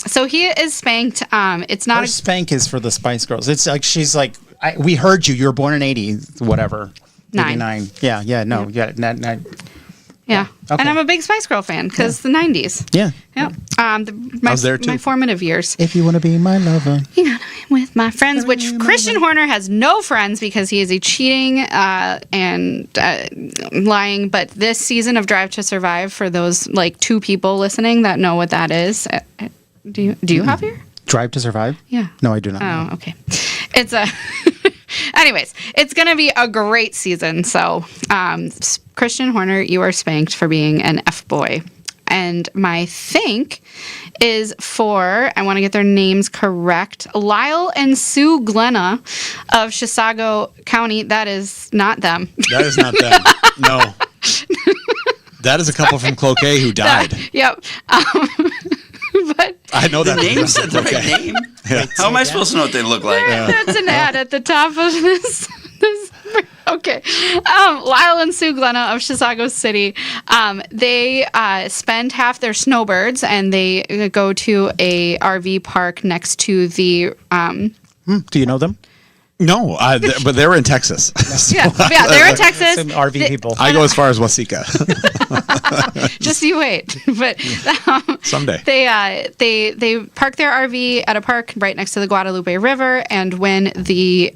So he is spanked. It's not Our spank is for the Spice Girls. It's like she's like, we heard you. You were born in 80, whatever. 89. Yeah. No. Yeah. Yeah. Okay. And I'm a big Spice Girl fan because the 90s. Yeah. Yeah. I was there too. My formative years. If you want to be my lover. You know, with my friends, which Christian Horner has no friends because he is a cheating and lying. But this season of Drive to Survive, for those like 2 people listening that know what that is, do you have here? Drive to Survive? Yeah. No, I do not. Oh, okay. It's a. Anyways, it's going to be a great season. So, Christian Horner, you are spanked for being an F-boy. And my thank is for, I want to get their names correct, Lyle and Sue Glenna of Chisago County. That is not them. That is not them. No. That is a couple from Cloquet who died. Yep. But I know The that. name said the right name. How am I supposed to know what they look like? that's an ad at the top of this. Okay. Lyle and Sue Glenna of Chisago City, they spend half their snowbirds and they go to a RV park next to the... Do you know them? No, but they were in Texas. Yeah, they're in Texas. Some RV people. I go as far as Wasika. Just you wait. But Someday. they park their RV at a park right next to the Guadalupe River, and when the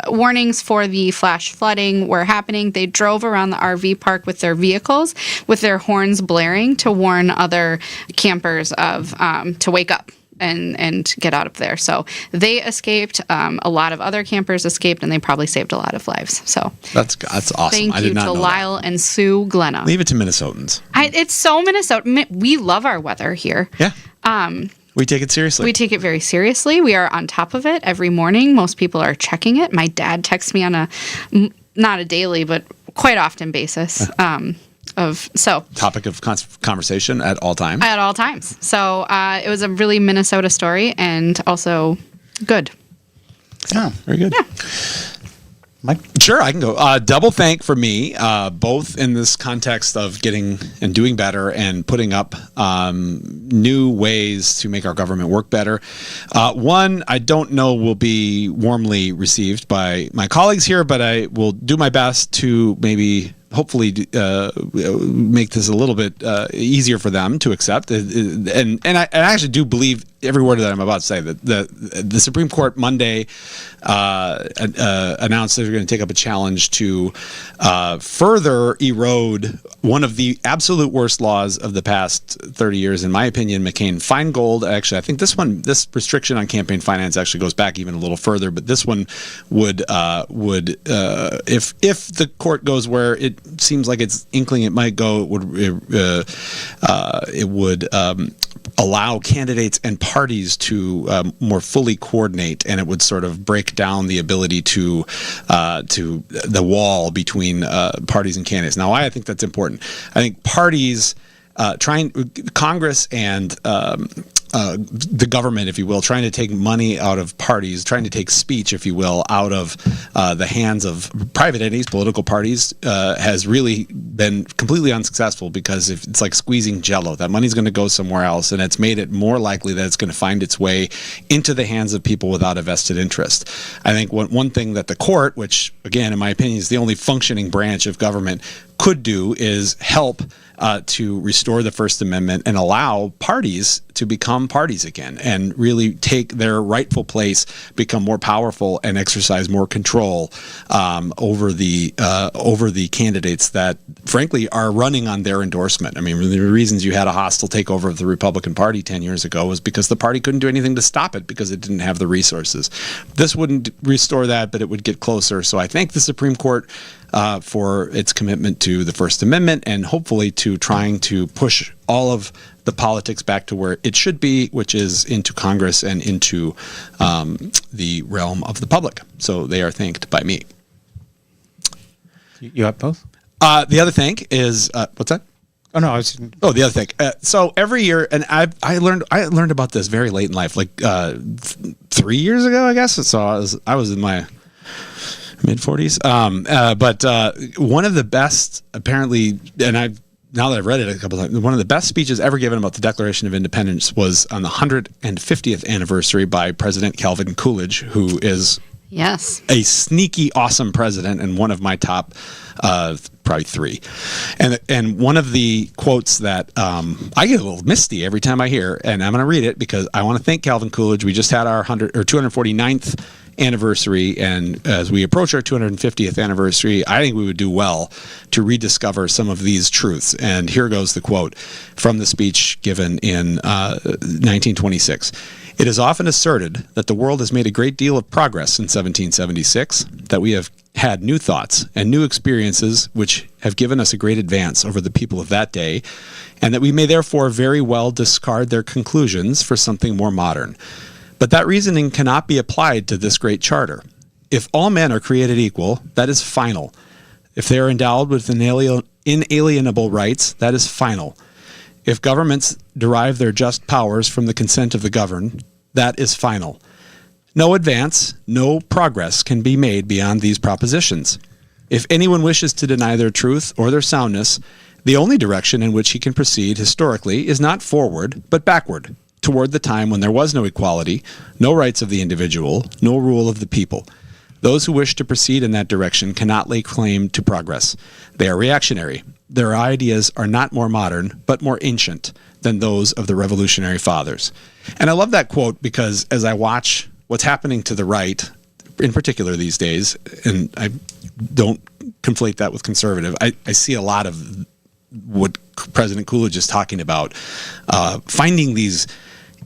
warnings for the flash flooding were happening, they drove around the RV park with their vehicles, with their horns blaring to warn other campers of to wake up and get out of there. So they escaped. A lot of other campers escaped, and they probably saved a lot of lives. So That's awesome. thank I you did not to know Lyle and Sue Glenna. Leave it to Minnesotans. It's so Minnesota. We love our weather here. Yeah. We take it seriously. We take it very seriously. We are on top of it every morning. Most people are checking it. My dad texts me on not a daily, but quite often basis. Topic of conversation at all times. At all times. So it was a really Minnesota story and also good. Oh, Very good. Yeah. Mike? Sure, I can go. Double thank for me, both in this context of getting and doing better and putting up new ways to make our government work better. One, I don't know will be warmly received by my colleagues here, but I will do my best to maybe hopefully make this a little bit easier for them to accept. And I actually do believe every word that I'm about to say. That the Supreme Court Monday announced that they're going to take up a challenge to further erode one of the absolute worst laws of the past 30 years, in my opinion, McCain-Feingold. Actually, I think this restriction on campaign finance actually goes back even a little further. But this one would if the court goes where it seems like it's inkling it might go, it would allow candidates and parties to more fully coordinate, and it would sort of break down the ability to the wall between parties and candidates. Now, why I think that's important. I think parties Congress and the government, if you will, trying to take money out of parties, trying to take speech, if you will, out of the hands of private entities, political parties, has really been completely unsuccessful, because if it's like squeezing Jell-O. That money's going to go somewhere else, and it's made it more likely that it's going to find its way into the hands of people without a vested interest. I think one thing that the court, which again, in my opinion, is the only functioning branch of government, could do is help to restore the First Amendment and allow parties to become parties again and really take their rightful place, become more powerful, and exercise more control over the candidates that, frankly, are running on their endorsement. I mean, the reasons you had a hostile takeover of the Republican Party 10 years ago was because the party couldn't do anything to stop it because it didn't have the resources. This wouldn't restore that, but it would get closer. So I thank the Supreme Court for its commitment to the First Amendment, and hopefully to trying to push all of the politics back to where it should be, which is into Congress and into the realm of the public. So they are thanked by me. You have both? The other thank is what's that? Oh no, the other thing. So every year, and I learned about this very late in life, like 3 years ago, I guess. So I was in my mid 40s. But one of the best, apparently, and now that I've read it a couple of times, one of the best speeches ever given about the Declaration of Independence was on the 150th anniversary by President Calvin Coolidge, who is a sneaky, awesome president and one of my top probably three. And one of the quotes that I get a little misty every time I hear, and I'm going to read it because I want to thank Calvin Coolidge. We just had our 249th anniversary, and as we approach our 250th anniversary, I think we would do well to rediscover some of these truths. And here goes the quote from the speech given in 1926. It is often asserted that the world has made a great deal of progress since 1776, that we have had new thoughts and new experiences which have given us a great advance over the people of that day, and that we may therefore very well discard their conclusions for something more modern. But that reasoning cannot be applied to this great charter. If all men are created equal, that is final. If they are endowed with inalienable rights, that is final. If governments derive their just powers from the consent of the governed, that is final. No advance, no progress can be made beyond these propositions. If anyone wishes to deny their truth or their soundness, the only direction in which he can proceed historically is not forward, but backward, toward the time when there was no equality, no rights of the individual, no rule of the people. Those who wish to proceed in that direction cannot lay claim to progress. They are reactionary. Their ideas are not more modern, but more ancient than those of the revolutionary fathers. And I love that quote because as I watch what's happening to the right, in particular these days, and I don't conflate that with conservative, I see a lot of what President Coolidge is talking about, finding these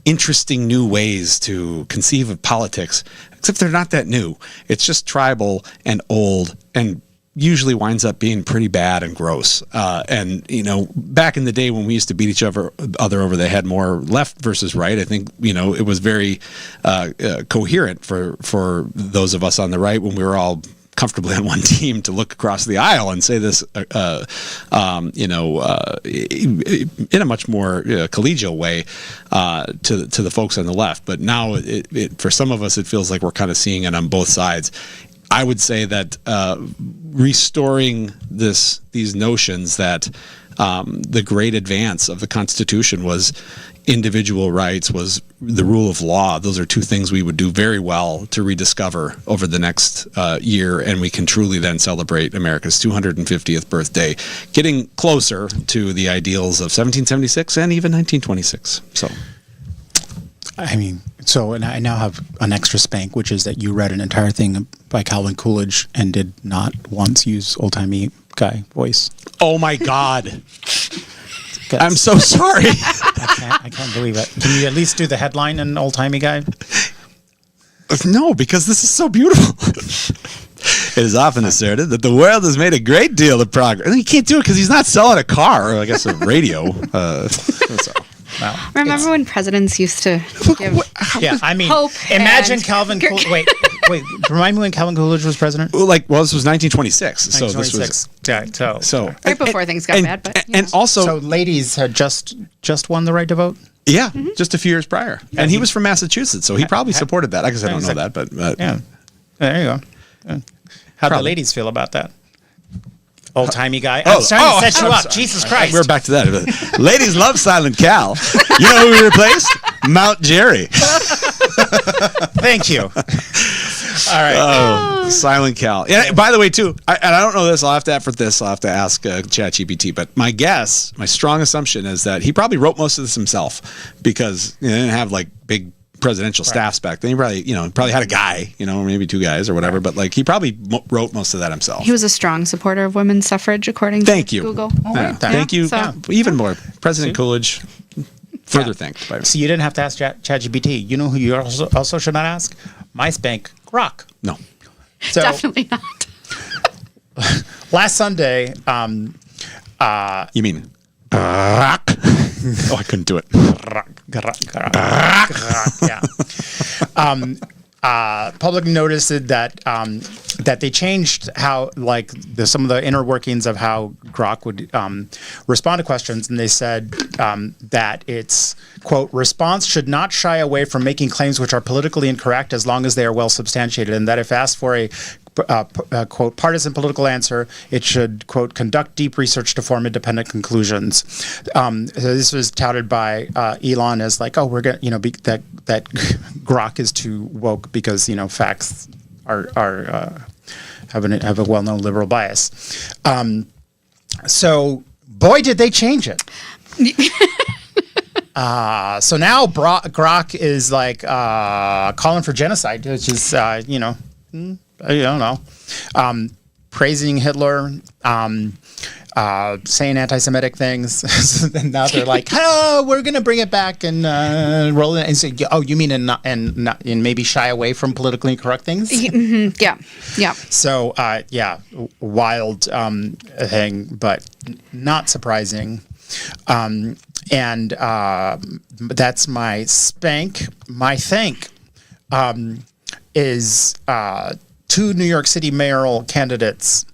interesting new ways to conceive of politics, except they're not that new. It's just tribal and old and usually winds up being pretty bad and gross. And, you know, back in the day when we used to beat each other over the head more left versus right, I think, you know, it was very coherent for those of us on the right when we were all comfortably on one team to look across the aisle and say this, in a much more collegial way to the folks on the left. But now, for some of us, it feels like we're kind of seeing it on both sides. I would say that restoring these notions that the great advance of the Constitution was individual rights, was the rule of law. Those are two things we would do very well to rediscover over the next year, and we can truly then celebrate America's 250th birthday, getting closer to the ideals of 1776 and even 1926. So, I mean, and I now have an extra spank, which is that you read an entire thing by Calvin Coolidge and did not once use old-timey guy voice. oh my God. I'm so sorry. I can't believe it. Can you at least do the headline in old-timey guy? No, because this is so beautiful. It is often asserted that the world has made a great deal of progress. And he can't do it because he's not selling a car, or I guess a radio. So. Wow. Remember when presidents used to give Yeah, I mean, hope imagine and- Calvin Coolidge. Wait, remind me when Calvin Coolidge was president? Well, this was 1926. So this was 1926. so right before things got bad, but and also So ladies had just won the right to vote? yeah, just a few years prior, and he was from Massachusetts, so he probably supported that. I guess I don't know that, but Yeah. There you go. Yeah. How'd the Probably. ladies feel about that? Old-timey guy. I'm trying to set you I'm up. sorry. Jesus Christ. We're back to that. Ladies love Silent Cal. You know who we replaced? Mount Jerry. Thank you. All right. Oh, Silent Cal. Yeah. By the way, too, and I don't know this. I'll have to ask ChatGPT. But my guess, my strong assumption, is that he probably wrote most of this himself because they didn't have like big presidential staffs back then. He probably had a guy, or maybe two guys or whatever. But like he probably wrote most of that himself. he was a strong supporter of women's suffrage, according Thank to you. Google. Yeah. Thank you. So- Yeah, even more, President Coolidge. Further thanked by me. So you didn't have to ask ChatGPT. You know who you also should not ask? My spank, Grok. No. So Definitely not. last Sunday, You mean rock? Oh, I couldn't do it. Yeah. Public noticed that that they changed how some of the inner workings of how Grok would respond to questions, and they said that its quote response should not shy away from making claims which are politically incorrect as long as they are well substantiated, and that if asked for a quote partisan political answer, it should quote conduct deep research to form independent conclusions. So this was touted by Elon as like, oh, we're gonna that Grok is too woke because facts are have a well-known liberal bias. So boy, did they change it. So now Grok is like calling for genocide, which is I don't know, praising Hitler, saying anti-Semitic things. And now they're like, oh, we're gonna bring it back and roll it and say, oh, you mean and maybe shy away from politically incorrect things? Yeah. So wild thing, but not surprising. And that's my spank. My thank is two New York City mayoral candidates,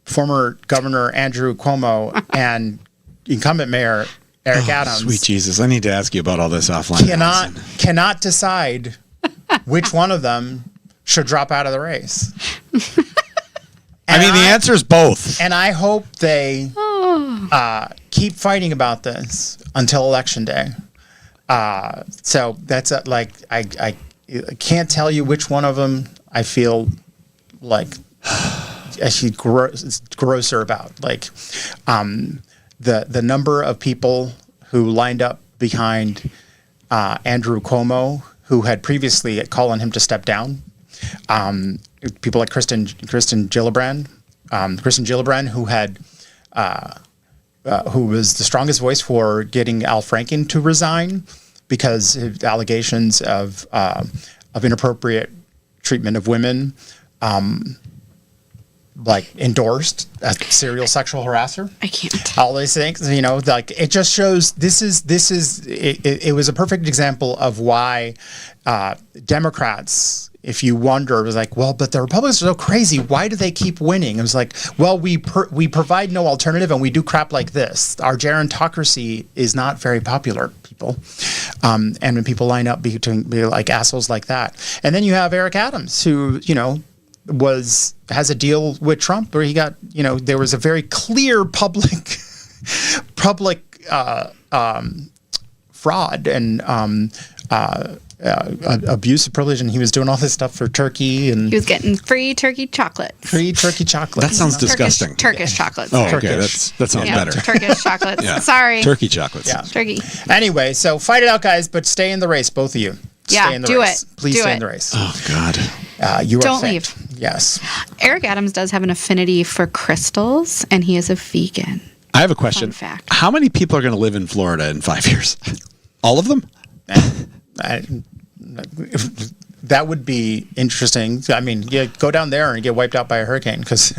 former Governor Andrew Cuomo and incumbent Mayor Eric Adams. Sweet Jesus. I need to ask you about all this offline. Cannot decide which one of them should drop out of the race. I mean, the answer is both. And I hope they keep fighting about this until Election Day. So that's I can't tell you which one of them I feel like actually grosser about. Like the number of people who lined up behind Andrew Cuomo, who had previously called on him to step down. People like Kristen Gillibrand, who had who was the strongest voice for getting Al Franken to resign because of allegations of inappropriate treatment of women, endorsed a serial sexual harasser. I can't. All these things, it just shows it was a perfect example of why Democrats if you wonder, it was like, well, but the Republicans are so crazy. Why do they keep winning? It was like, well, we provide no alternative, and we do crap like this. Our gerontocracy is not very popular, people. And when people line up be like assholes like that, and then you have Eric Adams, who has a deal with Trump where he got there was a very clear public fraud and abuse of privilege, and he was doing all this stuff for Turkey, and He was getting free turkey chocolates. That sounds disgusting. Turkish chocolates. Oh, Turkish. okay. That sounds better. Turkish chocolates. Yeah. Sorry. Turkey chocolates. Yeah. Turkey. Anyway, so fight it out, guys, but stay in the race, both of you. Yeah, Stay in the do race. it. Please Do stay it. in the race. Oh God. You are Don't fit. leave. Yes. Eric Adams does have an affinity for crystals, and he is a vegan. I have a question. Fun fact. How many people are going to live in Florida in 5 years? All of them? That would be interesting. I mean, go down there and get wiped out by a hurricane, because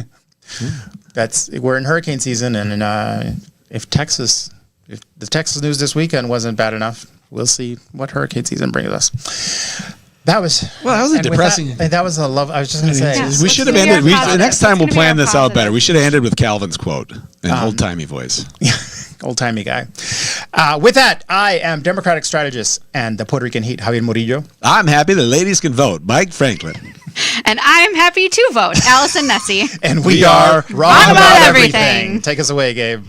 we're in hurricane season, and if the Texas news this weekend wasn't bad enough, we'll see what hurricane season brings us. That was a depressing. That was a love. I was just going to say. Yeah. We should have Let's ended. be our positive. Next time Let's we'll be plan our this out positive. better. We should have ended with Calvin's quote in old timey voice. Old timey guy. With that, I am Democratic strategist and the Puerto Rican heat, Javier Murillo. I'm happy the ladies can vote. Mike Franklin. And I'm happy to vote, Allison Nessie. And we are Wrong About Everything. Take us away, Gabe.